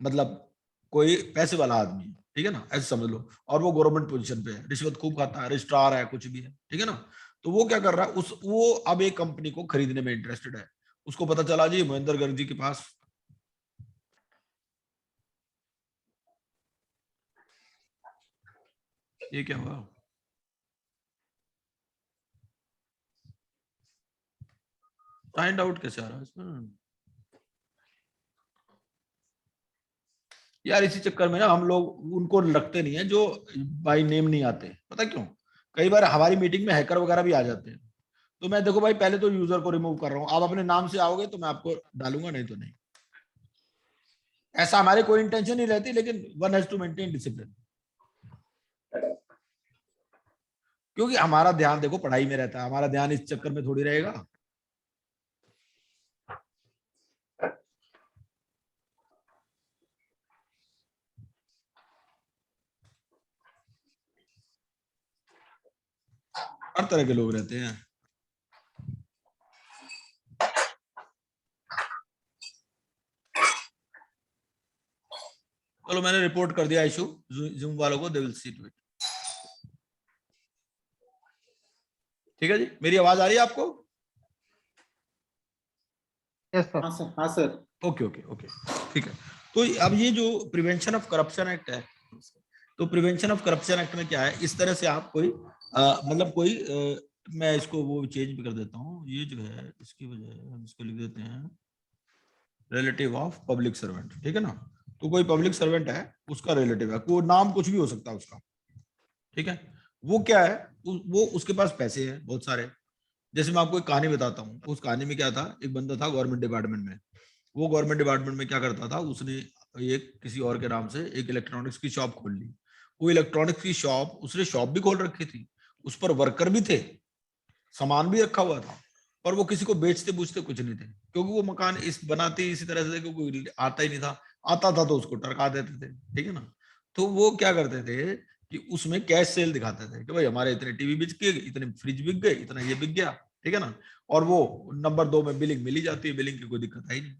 मतलब कोई पैसे वाला आदमी है, ठीक है ना, ऐसे समझ लो। और वो गवर्नमेंट पोजीशन पे है, रिश्वत खूब खाता है, रजिस्ट्रार है, कुछ भी है, ठीक है ना। तो वो क्या कर रहा है, वो अब एक कंपनी को खरीदने में इंटरेस्टेड है। उसको पता चला जी महेंद्र गर्ग जी के पास ये क्या हुआ, फाइंड आउट कैसे आ रहा है इसमें यार। इसी चक्कर में ना हम लोग उनको रखते नहीं है जो बाय नेम नहीं आते, पता क्यों। कई बार हमारी मीटिंग में हैकर वगैरह भी आ जाते हैं, तो मैं देखो भाई पहले तो यूजर को रिमूव कर रहा हूँ, आप अपने नाम से आओगे तो मैं आपको डालूंगा, नहीं तो नहीं। ऐसा हमारे कोई इंटेंशन नहीं रहती, लेकिन one has to maintain discipline, क्योंकि हमारा ध्यान देखो पढ़ाई में रहता है, हमारा ध्यान इस चक्कर में थोड़ी रहेगा। हर तरह के लोग रहते हैं। चलो मैंने रिपोर्ट कर दिया इशू जूम वालों को, they will see to it. ठीक है जी, मेरी आवाज आ रही है आपको? Yes sir. हाँ सर, हाँ सर। ओके ओके ओके, ठीक है। तो अब ये जो प्रिवेंशन ऑफ करप्शन एक्ट है, तो प्रिवेंशन ऑफ करप्शन एक्ट में क्या है, इस तरह से आप कोई मतलब कोई मैं इसको वो चेंज भी कर देता हूँ, ये जो है इसकी वजह हम इसको लिख देते हैं रिलेटिव ऑफ पब्लिक सर्वेंट, ठीक है ना। तो कोई पब्लिक सर्वेंट है, उसका रिलेटिव है, कोई नाम कुछ भी हो सकता है उसका, ठीक है। वो क्या है, वो उसके पास पैसे हैं बहुत सारे। जैसे मैं आपको एक कहानी बताता हूँ, उस कहानी में क्या था, एक बंदा था गवर्नमेंट डिपार्टमेंट में। वो गवर्नमेंट डिपार्टमेंट में क्या करता था, उसने एक किसी और के नाम से एक इलेक्ट्रॉनिक्स की शॉप खोल ली। वो इलेक्ट्रॉनिक्स की शॉप, उसने शॉप भी खोल रखी थी, उस पर वर्कर भी थे, सामान भी रखा हुआ था, पर वो किसी को बेचते बूझते कुछ नहीं थे, क्योंकि वो मकान इस बनाते इसी तरह से, क्योंकि आता ही नहीं था, आता था तो उसको टरका देते थे, ठीक है ना। तो वो क्या करते थे कि उसमें कैश सेल दिखाते थे कि भाई हमारे इतने टीवी बिक गए, इतने फ्रिज बिक गए, इतना ये बिक गया, ठीक है ना। और वो नंबर 2 में बिलिंग मिली जाती है, बिलिंग की कोई दिक्कत है ही नहीं,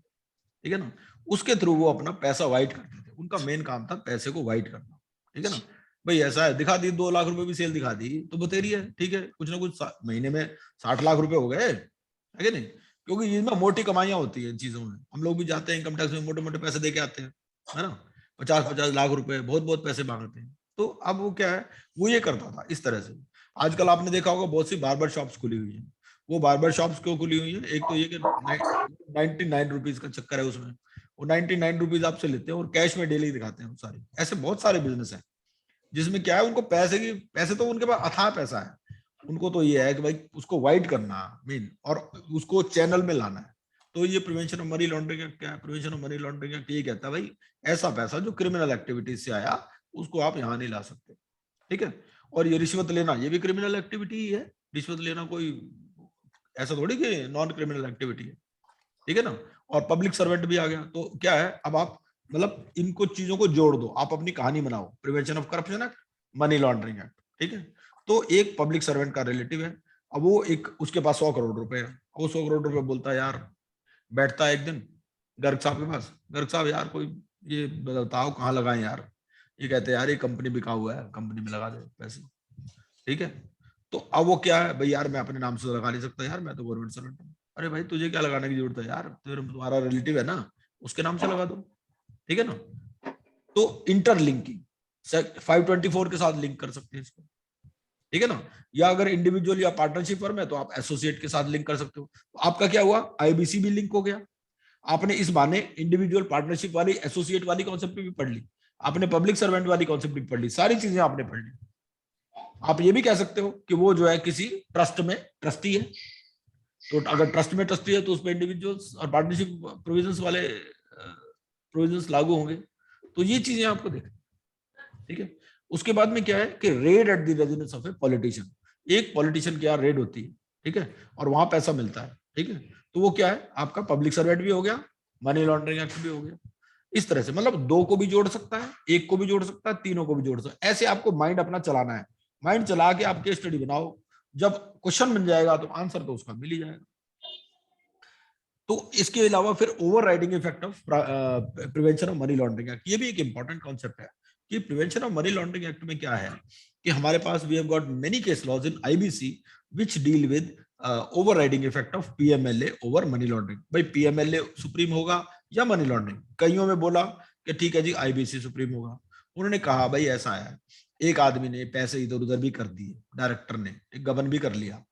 ठीक है ना। उसके थ्रू वो अपना पैसा वाइट करते थे, उनका मेन काम था पैसे को वाइट करना, ठीक है ना। भाई ऐसा है, दिखा दी 2 लाख रुपए भी सेल दिखा दी तो बतेरी है, ठीक है, कुछ ना कुछ महीने में 60 लाख रुपए हो गए, है कि नहीं। क्योंकि इसमें मोटी कमाइयां होती है इन चीजों में, हम लोग भी जाते हैं इनकम टैक्स में मोटे मोटे पैसे दे के आते हैं, है ना, 50-50 लाख रुपए बहुत बहुत पैसे मांगते हैं। तो अब वो क्या है, वो ये करता था इस तरह से। आजकल आपने देखा होगा बहुत सी बार्बर शॉप्स खुली हुई है। वो बार्बर शॉप्स क्यों खुली हुई है, एक तो ये कि 99 रुपीज का चक्कर है उसमें, वो 99 रुपीज आपसे लेते हैं और कैश में डेली दिखाते हैं सारे। ऐसे बहुत सारे बिजनेस है जिसमें क्या है, उनको पैसे तो उनके पास अथाह पैसा है, उनको तो ये है कि भाई उसको वाइट करना मेन, और उसको चैनल में लाना है। तो ये prevention of money laundering act क्या है, prevention of money laundering act ये कहता है भाई ऐसा पैसा जो क्रिमिनल एक्टिविटीज से आया उसको आप यहाँ नहीं ला सकते, ठीक है। और ये रिश्वत लेना ये भी क्रिमिनल एक्टिविटी ही है, रिश्वत लेना कोई ऐसा थोड़ी कि नॉन क्रिमिनल एक्टिविटी है, ठीक है ना। और पब्लिक सर्वेंट भी आ गया, तो क्या है, अब आप मतलब इनको चीजों को जोड़ दो, आप अपनी कहानी बनाओ, prevention of corruption act, money laundering act, ठीक है। तो एक पब्लिक सर्वेंट का रिलेटिव है, अब वो एक उसके पास 100 करोड़ रुपए है, वो 100 करोड़ रुपए बोलता है यार, बैठता है एक दिन गर्ग साहब के पास, गर्ग साहब यार कोई ये बताओ कहाँ लगाएं यार, ये कहते हैं यार ये कंपनी बिका हुआ है, कंपनी में लगा दे पैसे, ठीक है। तो अब वो क्या है, भाई यार मैं अपने नाम से लगा नहीं सकता यार, मैं तो गवर्नमेंट सर्वेंट हूँ। अरे भाई तुझे क्या लगाने की जरूरत है यार, तुम्हारा रिलेटिव है ना, उसके नाम से लगा दो, ठीक है ना। तो इंटरलिंकिंग 524 के साथ लिंक कर सकते हैं इसको, ठीक है ना। या अगर इंडिविजुअल या पार्टनरशिप फर्म है तो आप एसोसिएट के साथ लिंक कर सकते हो। तो आपका क्या हुआ, आईबीसी भी लिंक हो गया, आपने इस बहाने इंडिविजुअल पार्टनरशिप वाली एसोसिएट वाली कॉन्सेप्ट भी पढ़ ली, आपने पब्लिक सर्वेंट वाली कॉन्सेप्ट भी पढ़ ली, सारी चीजें आपने पढ़ ली। आप ये भी कह सकते हो कि वो जो है किसी ट्रस्ट में ट्रस्टी है, तो अगर ट्रस्ट में ट्रस्टी है तो उसमें इंडिविजुअल्स और पार्टनरशिप प्रोविजंस वाले प्रोविजंस लागू होंगे। तो ये चीजें आपको देखें, ठीक है। उसके बाद में क्या है कि red at the residence of a politician, एक पॉलिटिशियन की यहाँ रेड होती है, ठीक है, और वहां पैसा मिलता है, ठीक है। तो वो क्या है, आपका पब्लिक सर्वेंट भी हो गया, मनी लॉन्ड्रिंग एक्ट भी हो गया। इस तरह से मतलब 2 को भी जोड़ सकता है, 1 को भी जोड़ सकता है, 3 को भी जोड़ सकता है। ऐसे आपको माइंड अपना चलाना है, माइंड चला के आप केस स्टडी बनाओ, जब क्वेश्चन बन जाएगा तो आंसर तो उसका मिल ही जाएगा। तो इसके अलावा फिर overriding effect of prevention of money laundering act, ये भी एक इंपॉर्टेंट कॉन्सेप्ट है कि prevention of money laundering act में क्या है कि हमारे पास we have got many case laws in IBC which deal with overriding effect of PMLA over money laundering. भाई पीएमएलए सुप्रीम होगा या मनी लॉन्ड्रिंग, कईयों में बोला कि ठीक है जी आईबीसी सुप्रीम होगा, उन्होंने कहा भाई ऐसा है, एक आदमी ने पैसे इधर उधर भी कर दिए, डायरेक्टर ने एक गबन भी कर लिया,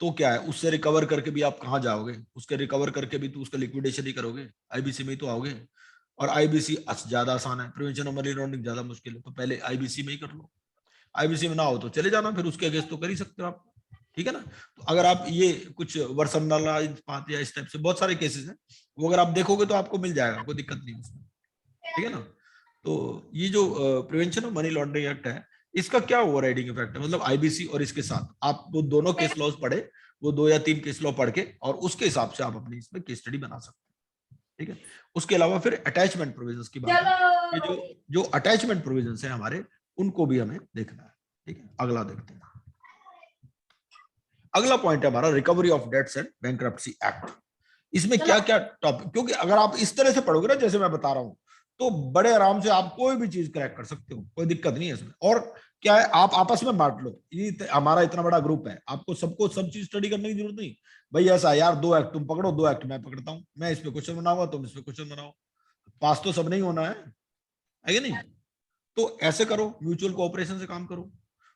तो क्या है उससे रिकवर करके भी आप कहाँ जाओगे, उसके रिकवर करके भी तो उसका लिक्विडेशन ही करोगे, आईबीसी में ही तो आओगे। और आईबीसी ज्यादा आसान है, प्रिवेंशन ऑफ मनी लॉन्ड्रिंग ज्यादा मुश्किल है, तो पहले आईबीसी में ही कर लो, आईबीसी में ना हो तो चले जाना, फिर उसके अगेंस्ट तो कर ही सकते हो आप, ठीक है ना। तो अगर आप ये कुछ वर्सनला या इस टाइप से बहुत सारे केसेस हैं, वो अगर आप देखोगे तो आपको मिल जाएगा, कोई दिक्कत नहीं उसमें, ठीक है ना। तो ये जो prevention of money laundering act है, इसका क्या ओवरराइडिंग इफेक्ट है, मतलब आईबीसी और इसके साथ आप वो दोनों केस लॉज पढ़े, वो 2 या 3 केस लॉ पढ़ के और उसके हिसाब से आप अपनी इसमें केस स्टडी बना सकते हैं, ठीक है। उसके अलावा फिर अटैचमेंट प्रोविजंस की बात है, ये जो अटैचमेंट प्रोविजंस है हमारे, उनको भी हमें देखना है, ठीक है। अगला देखते हैं, अगला पॉइंट है हमारा recovery of debts and bankruptcy act. इसमें क्या क्या टॉपिक, क्योंकि अगर आप इस तरह से पढ़ोगे ना जैसे मैं बता रहा हूं, तो बड़े आराम से आप कोई भी चीज क्रैक कर सकते हो, कोई दिक्कत नहीं है इसमें। और क्या है, आप आपस में बांट लो, ये हमारा इतना बड़ा ग्रुप है, आपको सबको सब चीज स्टडी करने की जरूरत नहीं। भाई ऐसा यार 2 एक्ट तुम पकड़ो, 2 एक्ट मैं पकड़ता हूँ, मैं इस पे क्वेश्चन बनाऊंगा, तुम इस पे क्वेश्चन बनाओ, पास तो सब नहीं होना है कि नहीं। तो ऐसे करो, म्यूचुअल कोऑपरेशन से काम करो,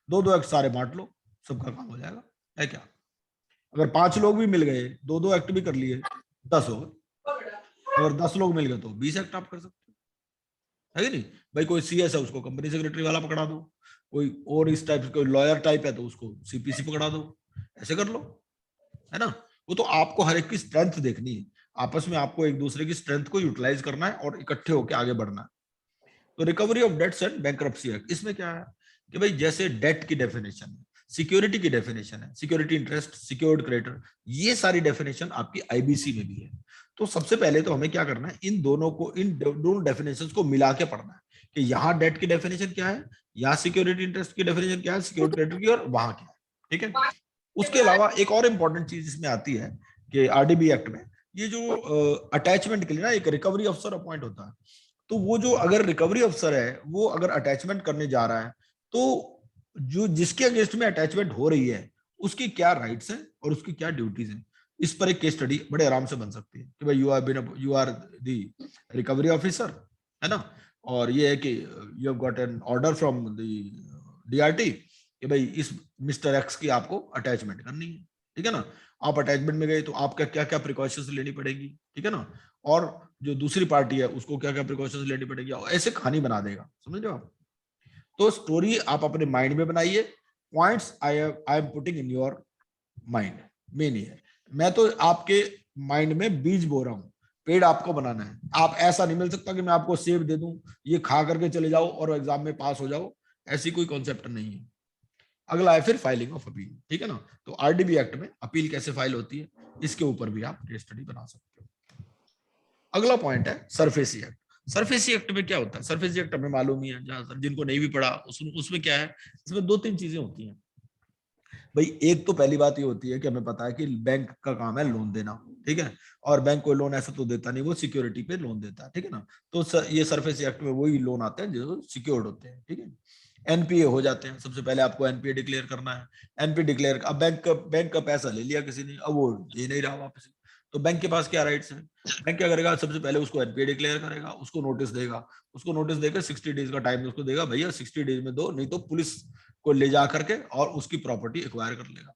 2 एक्ट सारे बांट लो, सबका काम हो जाएगा, है क्या। अगर 5 लोग भी मिल गए, 2 एक्ट भी कर लिए, 10 हो गए। अगर 10 लोग मिल गए तो 20 एक्ट आप कर सकते हो, है कि नहीं। भाई कोई सीएस है उसको कंपनी सेक्रेटरी वाला पकड़ा दो, कोई और इस टाइप कोई लॉयर टाइप है तो उसको सीपीसी पकड़ा दो, ऐसे कर लो, है ना। वो तो आपको हर एक की स्ट्रेंथ देखनी है, आपस में आपको एक दूसरे की स्ट्रेंथ को यूटिलाइज करना है और इकट्ठे होकर आगे बढ़ना है। तो recovery of debts and bankruptcy act, इसमें क्या है कि भाई जैसे डेट की डेफिनेशन है, सिक्योरिटी की डेफिनेशन है, सिक्योरिटी इंटरेस्ट, सिक्योर्ड क्रेडिटर, ये सारी डेफिनेशन आपकी आईबीसी में भी है। तो सबसे पहले तो हमें क्या करना है, इन दोनों को, इन दोनों डेफिनेशंस को मिला के पढ़ना है कि यहाँ डेट की डेफिनेशन क्या है, यहाँ सिक्योरिटी इंटरेस्ट की डेफिनेशन क्या है, सिक्योर्ड क्रेडिटर की, और वहां क्या है। ठीक है, उसके अलावा एक और इंपॉर्टेंट चीज इसमें आती है कि आरडीबी एक्ट में ये जो अटैचमेंट के लिए ना एक रिकवरी अफसर अपॉइंट होता है, तो वो जो अगर रिकवरी अफसर है वो अगर अटैचमेंट करने जा रहा है, तो जो जिसके अगेंस्ट में अटैचमेंट हो रही है उसकी क्या राइट्स हैं और उसकी क्या ड्यूटीज हैं, इस पर एक केस स्टडी बड़े आराम से बन सकती है कि भाई you are the recovery officer, है ना, और ये है कि you have got an order from the DRT कि भाई इस मिस्टर एक्स की आपको अटैचमेंट करनी है। ठीक है ना, आप अटैचमेंट में गए तो आपका क्या क्या प्रिकॉशंस लेनी पड़ेगी, ठीक है ना, और जो दूसरी पार्टी है उसको क्या क्या प्रिकॉशंस लेनी पड़ेगी, ऐसे कहानी बना देगा, समझ रहे हो आप। तो स्टोरी आप अपने माइंड में बनाइए, points I am putting in your mind, main ये, मैं तो आपके माइंड में बीज बो रहा हूं, पेड़ आपको बनाना है। आप ऐसा नहीं मिल सकता कि मैं आपको सेब दे दूं, ये खा करके चले जाओ और एग्जाम में पास हो जाओ, ऐसी कोई कॉन्सेप्ट नहीं है। अगला है फिर फाइलिंग ऑफ अपील, ठीक है ना, तो आरडीबी एक्ट में अपील कैसे फाइल होती है, इसके ऊपर भी आप केस स्टडी बना सकते हो। अगला पॉइंट है सरफेसी एक्ट। सरफेसी एक्ट में क्या होता है, सरफेसी एक्ट हमें मालूम ही है, जहां जिनको नहीं भी पढ़ा उसमें क्या है, इसमें दो तीन चीजें होती हैं भाई। एक तो पहली बात ये होती है कि हमें पता है कि बैंक का काम है लोन देना, ठीक है, और बैंक कोई लोन ऐसा तो देता नहीं, वो सिक्योरिटी पे लोन देता है, ठीक है ना, तो ये सरफेसी एक्ट में वही लोन आते हैं जो सिक्योर्ड होते हैं, ठीक है। एनपीए हो जाते हैं, सबसे पहले आपको एनपीए डिक्लेयर करना है, एनपीए डिक्लेयर, अब बैंक का पैसा ले लिया किसी ने, अब वो दे नहीं रहा वापस, तो बैंक के पास क्या राइट्स हैं, बैंक क्या करेगा, सबसे पहले उसको एनपीए डिक्लेयर करेगा, उसको नोटिस देगा, उसको नोटिस देकर 60 डेज का टाइम उसको देगा, भैया 60 डेज में दो, नहीं तो पुलिस को ले जा करके और उसकी प्रॉपर्टी एक्वायर कर लेगा।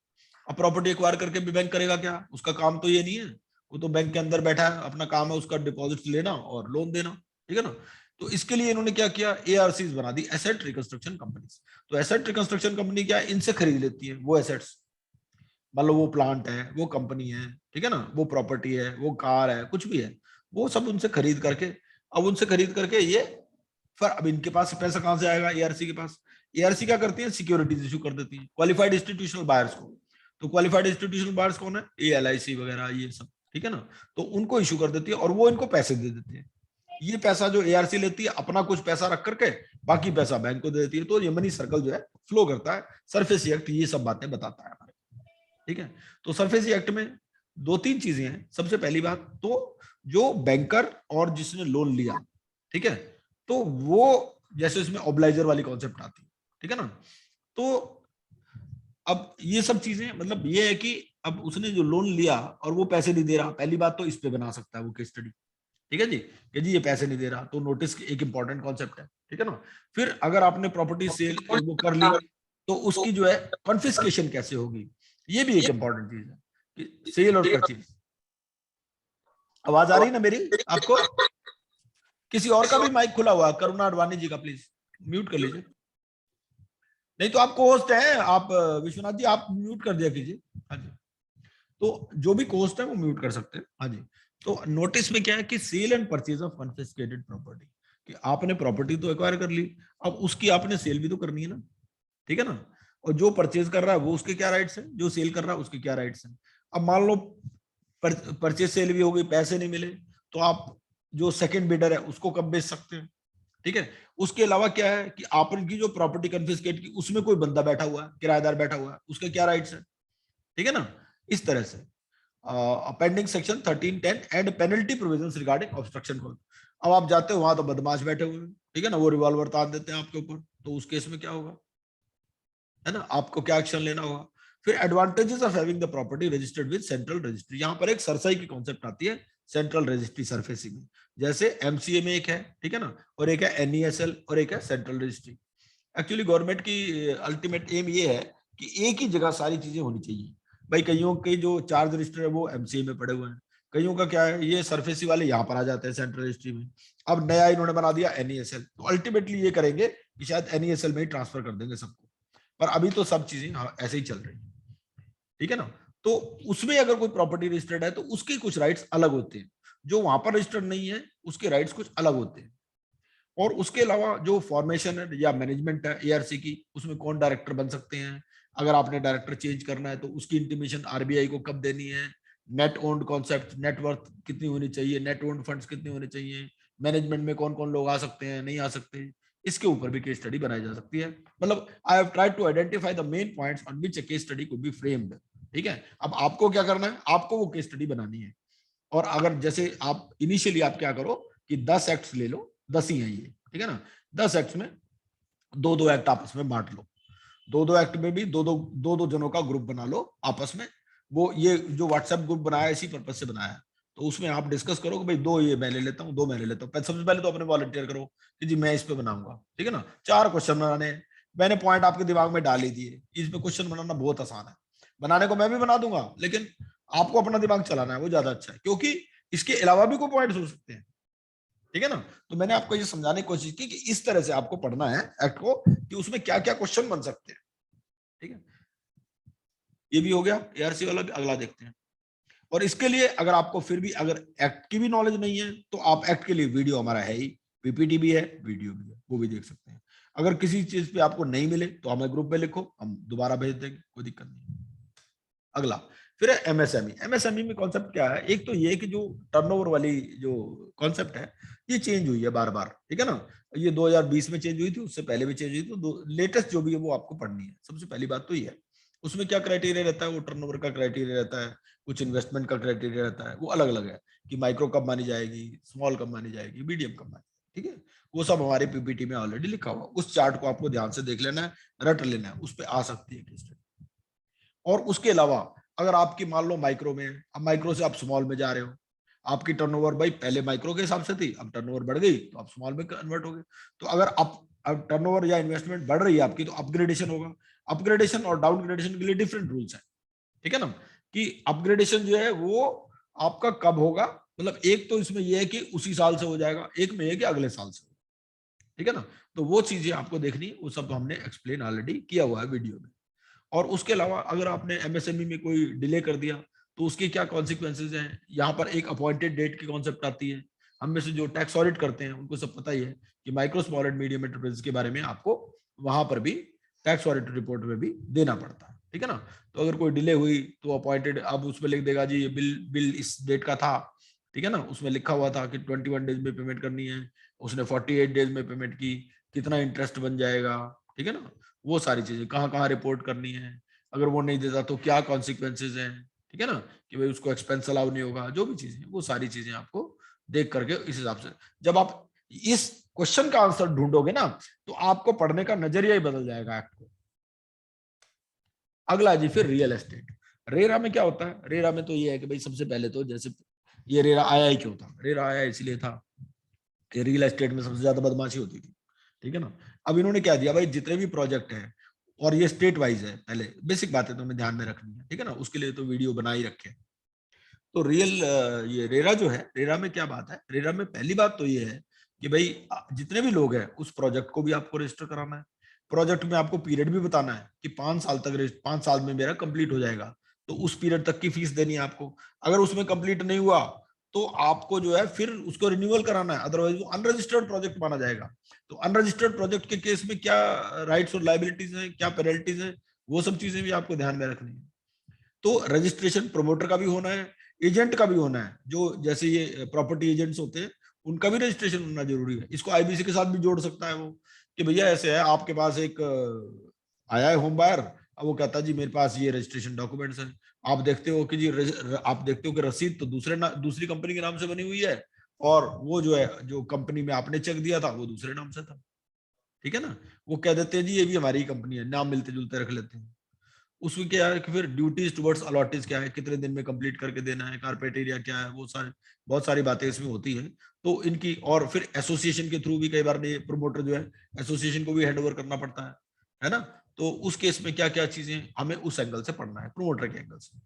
अब प्रॉपर्टी एक्वायर करके भी बैंक करेगा क्या, उसका काम तो ये नहीं है, वो तो बैंक के अंदर बैठा है, अपना काम है उसका डिपॉजिट लेना और लोन देना, ठीक है ना। तो इसके लिए इन्होंने क्या किया, एआरसीज बना दी, एसेट रिकंस्ट्रक्शन कंपनीज। तो एसेट रिकंस्ट्रक्शन कंपनी क्या है, इनसे खरीद लेती है वो एसेट्स, मतलब वो प्लांट है, वो कंपनी है, ठीक है ना, वो प्रॉपर्टी है, वो कार है, कुछ भी है, वो सब उनसे खरीद करके, अब उनसे खरीद करके ये फिर, अब इनके पास पैसा कहां से आएगा, एआरसी के पास। एआरसी क्या करती है, सिक्योरिटीज इशू कर देती है क्वालिफाइड इंस्टीट्यूशनल बायर्स को। तो क्वालिफाइड इंस्टीट्यूशनल बायर्स कौन है, ये एलआईसी वगैरह ये सब, ठीक है ना, तो उनको इशू कर देती है और वो इनको पैसे दे देती है। ये पैसा जो एआरसी लेती है अपना कुछ पैसा रख करके बाकी पैसा बैंक को दे देती है, तो ये मनी सर्कल जो है फ्लो करता है। सरफेसी एक्ट ये सब बातें बताता है हमारे, ठीक है। तो सरफेसी एक्ट में दो तीन चीजें हैं। सबसे पहली बात तो जो बैंकर और जिसने लोन लिया, ठीक है, तो वो जैसे इसमें ऑब्लाइजर वाली कॉन्सेप्ट आती है, ठीक है ना, तो अब ये सब चीजें मतलब ये है कि अब उसने जो लोन लिया और वो पैसे नहीं दे रहा, पहली बात तो इस पे बना सकता है वो केस स्टडी, ठीक है जी, कि जी ये पैसे नहीं दे रहा, तो नोटिस एक इंपॉर्टेंट कॉन्सेप्ट है, ठीक है ना। फिर अगर आपने प्रॉपर्टी सेल वो कर ली तो उसकी जो है कॉन्फिस्केशन कैसे होगी, ये भी एक इंपॉर्टेंट चीज है कि सेल और परचेज। आवाज आ रही ना मेरी आपको, किसी और का भी माइक खुला हुआ, करुणा अडवाणी जी का प्लीज म्यूट कर लीजिए, नहीं तो आपको होस्ट है, आप विश्वनाथ जी आप म्यूट कर दिया कीजिए। हाँ जी, तो जो भी कोस्ट है वो म्यूट कर सकते हैं। हाँ जी, तो नोटिस में क्या है कि sale and purchase of confiscated property, कि आपने प्रॉपर्टी तो एक्वायर कर ली, अब उसकी आपने सेल भी तो करनी है ना, ठीक है ना, और जो परचेज कर रहा है वो उसके क्या राइट्स हैं, जो सेल कर रहा है उसके क्या राइट्स हैं। अब मान लो परचेज सेल भी हो गई, पैसे नहीं मिले, तो आप जो सेकंड बिडर है उसको कब बेच सकते हैं, ठीक है। उसके अलावा क्या है कि आपकी जो प्रॉपर्टी कन्फिस्केट की उसमें कोई बंदा बैठा हुआ है, किराएदार बैठा हुआ है, उसके क्या राइट्स है, ठीक है ना। इस तरह से appending section 1310 and penalty provisions regarding obstruction call. अब आप जाते हो वहां तो बदमाश बैठे हुए हैं, ठीक है ना, वो रिवॉल्वर तान देते हैं आपके ऊपर, तो उस केस में क्या होगा, है ना, आपको क्या एक्शन लेना होगा। फिर advantages of having the property registered with central registry, यहाँ पर एक सरसाई की कॉन्सेप्ट आती है सेंट्रल रजिस्ट्री सरफेसी में, जैसे एमसीए में एक है, ठीक है ना, और एक है एनईएसएल और एक है सेंट्रल रजिस्ट्री। एक्चुअली गवर्नमेंट की अल्टीमेट एम ये है कि एक ही जगह सारी चीजें होनी चाहिए। भाई कईयों के जो चार्ज रजिस्टर है वो एमसीए में पड़े हुए हैं, कईयों का क्या है ये सरफेसी वाले यहाँ पर आ जाते हैं सेंट्रल रजिस्ट्री में, अब नया इन्होंने बना दिया एनईएसएल, तो अल्टीमेटली ये करेंगे कि शायद एनईएसएल में ही ट्रांसफर कर देंगे सबको, पर अभी तो सब चीजें ऐसे ही चल रही है, ठीक है ना। तो उसमें अगर कोई प्रॉपर्टी रजिस्टर्ड है तो उसके कुछ राइट्स अलग होते हैं, जो वहां पर रजिस्टर्ड नहीं है उसके राइट्स कुछ अलग होते हैं। और उसके अलावा जो फॉर्मेशन है या मैनेजमेंट है एआरसी की, उसमें कौन डायरेक्टर बन सकते हैं, अगर आपने डायरेक्टर चेंज करना है तो उसकी इंटीमेशन आरबीआई को कब देनी है, नेट ओन्ड कॉन्सेप्ट, नेटवर्थ कितनी होनी चाहिए, नेट ओन्ड फंड्स कितने होने चाहिए, मैनेजमेंट में कौन कौन लोग आ सकते हैं नहीं आ सकते, इसके ऊपर भी केस स्टडी बनाई जा सकती है। मतलब I have tried to identify the main points on which a case study could be framed. ठीक है, अब आपको क्या करना है, आपको वो केस स्टडी बनानी है। और अगर जैसे आप इनिशियली आप क्या करो कि 10 एक्ट्स ले लो, 10 ही है ये, ठीक है ना, 10 एक्ट्स में दो दो एक्ट आपस में बांट लो, दो दो एक्ट में भी दो दो जनों का ग्रुप बना लो आपस में। वो ये जो व्हाट्सएप ग्रुप बनाया इसी पर्पज से बनाया है, तो उसमें आप डिस्कस करो कि भाई दो ये मैं ले लेता हूँ, दो मैं ले लेता हूँ। सबसे पहले तो अपने वॉलंटियर करो कि जी मैं इस पे बनाऊंगा, ठीक है ना, 4 क्वेश्चन बनाने हैं, मैंने पॉइंट आपके दिमाग में डाल ही दिए, इसमें क्वेश्चन बनाना बहुत आसान है, बनाने को मैं भी बना दूंगा, लेकिन आपको अपना दिमाग चलाना है, वो ज्यादा अच्छा है, क्योंकि इसके अलावा भी कोई पॉइंट हो सकते हैं। ठीक है ना, तो मैंने आपको ये समझाने की कोशिश की कि इस तरह से आपको पढ़ना है एक्ट को कि उसमें क्या क्या क्वेश्चन बन सकते हैं। ठीक है, ये भी हो गया एआरसी वाला भी। अगला देखते हैं। और इसके लिए अगर आपको फिर भी अगर एक्ट की भी नॉलेज नहीं है तो आप एक्ट के लिए वीडियो हमारा है ही, पीपीटी भी है, वीडियो भी है, वो भी देख सकते हैं। अगर किसी चीज पे आपको नहीं मिले तो हमें ग्रुप में लिखो, हम दोबारा भेज देंगे, कोई दिक्कत नहीं। अगला फिर है एमएसएमई। एमएसएमई में कॉन्सेप्ट क्या है, एक तो ये कि जो टर्नओवर वाली जो कॉन्सेप्ट है ये चेंज हुई है बार बार, ठीक है ना, ये 2020 में चेंज हुई थी, उससे पहले भी चेंज हुई थी, तो लेटेस्ट जो भी है वो आपको पढ़नी है। सबसे पहली बात तो ये है, उसमें क्या क्राइटेरिया रहता है, वो टर्नओवर का क्राइटेरिया रहता है, कुछ इन्वेस्टमेंट का क्राइटेरिया रहता है, वो अलग अलग है कि माइक्रो कब मानी जाएगी, स्मॉल कब मानी जाएगी, मीडियम कब मानी जाएगी। ठीक है, वो सब हमारे पीपीटी में ऑलरेडी लिखा हुआ, उस चार्ट को आपको ध्यान से देख लेना है, रट लेना है, उस पर आ सकती है केस स्टडी। और उसके अलावा अगर आपकी मान लो माइक्रो में, अब माइक्रो से आप स्मॉल में जा रहे हो, आपकी टर्नओवर भाई पहले माइक्रो के हिसाब से थी, अब टर्नओवर बढ़ गई तो आप स्मॉल में कन्वर्ट हो गए, तो अगर आप अब टर्नओवर या इन्वेस्टमेंट बढ़ रही है आपकी तो अपग्रेडेशन होगा। अपग्रेडेशन और डाउनग्रेडेशन के लिए डिफरेंट रूल्स है, ठीक है ना, कि अपग्रेडेशन जो है वो आपका कब होगा, मतलब एक तो इसमें यह है कि उसी साल से हो जाएगा, एक में है कि अगले साल से, ठीक है ना, तो वो चीजें आपको देखनी, वो सब हमने एक्सप्लेन ऑलरेडी किया हुआ है वीडियो में। और उसके अलावा अगर आपने एमएसएमई में कोई डिले कर दिया तो उसके क्या कॉन्सिक्वेंसेज हैं, यहाँ पर एक अपॉइंटेड डेट की कॉन्सेप्ट आती है। हम में से जो टैक्स ऑडिट करते हैं उनको सब पता ही है कि micro small and medium enterprise के बारे में आपको वहां पर भी टैक्स ऑडिट रिपोर्ट में भी देना पड़ता है, ठीक है ना। तो अगर कोई डिले हुई तो अपॉइंटेड, अब उसमें लिख देगा जी ये बिल इस डेट का था, ठीक है ना, उसमें लिखा हुआ था कि 21 डेज में पेमेंट करनी है, उसने 48 डेज में पेमेंट की, कितना इंटरेस्ट बन जाएगा, ठीक है ना, वो सारी चीजें कहाँ कहाँ रिपोर्ट करनी है, अगर वो नहीं देता तो क्या कॉन्सिक्वेंसेज हैं, ठीक है ना, कि भाई उसको एक्सपेंस अलाउ नहीं होगा, जो भी चीजें वो सारी चीजें आपको देख करके इस हिसाब से जब आप इस क्वेश्चन का आंसर ढूंढोगे ना तो आपको पढ़ने का नजरिया ही बदल जाएगा एक्ट को। अगला जी फिर रियल एस्टेट। रेरा में क्या होता है, रेरा में तो ये है कि भाई सबसे पहले तो जैसे ये रेरा आया ही क्यों था, रेरा आया इसलिए था कि रियल एस्टेट में सबसे ज्यादा बदमाशी होती थी, ठीक है ना। अब इन्होंने क्या दिया भाई, जितने भी प्रोजेक्ट हैं और ये स्टेट वाइज है, पहले बेसिक बातें तो हमें ध्यान में रखनी है, ठीक है ना, उसके लिए तो वीडियो बना ही रखे। तो रियल ये रेरा जो है, रेरा में क्या बात है, रेरा में पहली बात तो ये है कि भाई जितने भी लोग हैं उस प्रोजेक्ट को भी आपको रजिस्टर कराना है। प्रोजेक्ट में आपको पीरियड भी बताना है कि 5 साल तक, 5 साल में मेरा कंप्लीट हो जाएगा, तो उस पीरियड तक की फीस देनी है आपको। अगर उसमें कंप्लीट नहीं हुआ तो आपको जो है फिर उसको रिन्यूअल कराना है, अदरवाइज वो अनरजिस्टर्ड प्रोजेक्ट माना जाएगा। तो अनरजिस्टर्ड प्रोजेक्ट के केस में क्या राइट्स और लाइबिलिटीज हैं, क्या पेनल्टीज हैं, वो सब चीजें भी आपको ध्यान में रखनी है। तो रजिस्ट्रेशन प्रमोटर का भी होना है, एजेंट का भी होना है, जो जैसे ये प्रॉपर्टी एजेंट्स होते हैं उनका भी रजिस्ट्रेशन होना जरूरी है। इसको आईबीसी के साथ भी जोड़ सकता है वो कि भैया ऐसे है, आपके पास एक आया है होम बायर, अब वो कहता है जी मेरे पास ये रजिस्ट्रेशन डॉक्यूमेंट्स हैं, आप देखते हो कि जी आप देखते हो कि रसीद तो दूसरी कंपनी के नाम से बनी हुई है, और वो जो है जो कंपनी में आपने चेक दिया था वो दूसरे नाम से था, ठीक है ना। वो कह देते हैं जी ये भी हमारी कंपनी है, नाम मिलते जुलते रख लेते हैं। उसमें क्या है कि फिर ड्यूटीज टुवर्ड्स अलॉटेज क्या है, कितने दिन में कंप्लीट करके देना है, कारपेट एरिया क्या है, वो सारे बहुत सारी बातें इसमें होती हैं। तो इनकी, और फिर एसोसिएशन के थ्रू भी कई बार प्रमोटर जो है एसोसिएशन को भी हैंड ओवर करना पड़ता है ना। तो उस केस में क्या क्या चीजें हमें उस एंगल से पढ़ना है, प्रमोटर के एंगल से,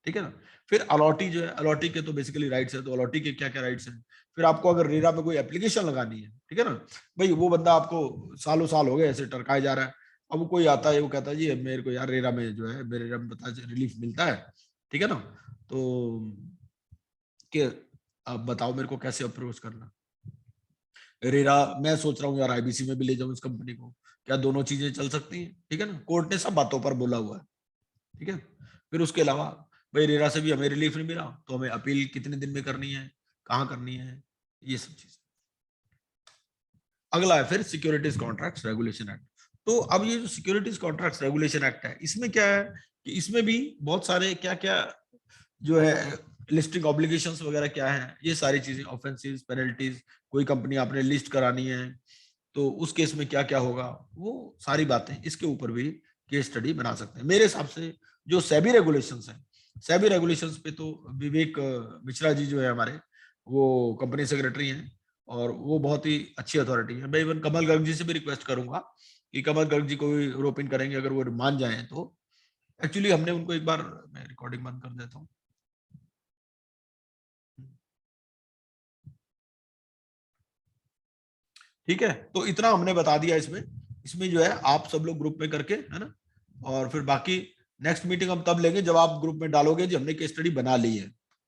ठीक है ना। फिर अलॉटी जो है, अलॉटी के तो बेसिकली राइट्स है, तो अलॉटी के क्या क्या राइट्स हैं। फिर आपको अगर रेरा में कोई एप्लीकेशन लगानी है, ठीक है ना, भाई वो बंदा आपको सालों साल हो गए ऐसे टरकाए जा रहा है, अब वो कोई आता है वो कहता है जी मेरे को यार रेरा में जो है, मेरे रेरा में बता रिलीफ मिलता है, ठीक है ना, तो कि अब बताओ मेरे को कैसे अप्रोच करना। रेरा, मैं सोच रहा हूँ यार आईबीसी में भी ले जाऊं इस कंपनी को, क्या दोनों चीजें चल सकती हैं? ठीक है ना, कोर्ट ने सब बातों पर बोला हुआ है। ठीक है, फिर उसके अलावा भाई रेरा से भी हमें रिलीफ नहीं मिला तो हमें अपील कितने दिन में करनी है, कहाँ करनी है, ये सब चीजें। अगला है फिर सिक्योरिटीज कॉन्ट्रैक्ट्स रेगुलेशन एक्ट। तो अब ये जो सिक्योरिटीज कॉन्ट्रैक्ट्स रेगुलेशन एक्ट है, इसमें क्या है कि इसमें भी बहुत सारे क्या क्या जो है लिस्टिंग ऑब्लिगेशंस वगैरह क्या है, ये सारी चीजें, ऑफेंसेस, पेनल्टीज, कोई कंपनी आपने लिस्ट करानी है तो उस केस में क्या क्या होगा, वो सारी बातें इसके ऊपर भी केस स्टडी बना सकते हैं। मेरे हिसाब से जो सेबी रेगुलेशंस हैं, सेबी रेगुलेशंस पे तो विवेक मिश्रा जी जो है हमारे, वो कंपनी सेक्रेटरी हैं और वो बहुत ही अच्छी अथॉरिटी है। मैं इवन कमल गर्ग जी से भी रिक्वेस्ट करूंगा कि कमल गर्ग जी को भी रोप इन करेंगे अगर वो मान जाए तो। एक्चुअली हमने उनको एक बार, मैं रिकॉर्डिंग बंद कर देता हूँ। ठीक है, तो इतना हमने बता दिया इसमें। इसमें जो है आप सब लोग ग्रुप में करके, है ना, और फिर बाकी नेक्स्ट मीटिंग हम तब लेंगे जब आप ग्रुप में डालोगे जी हमने केस स्टडी बना ली है।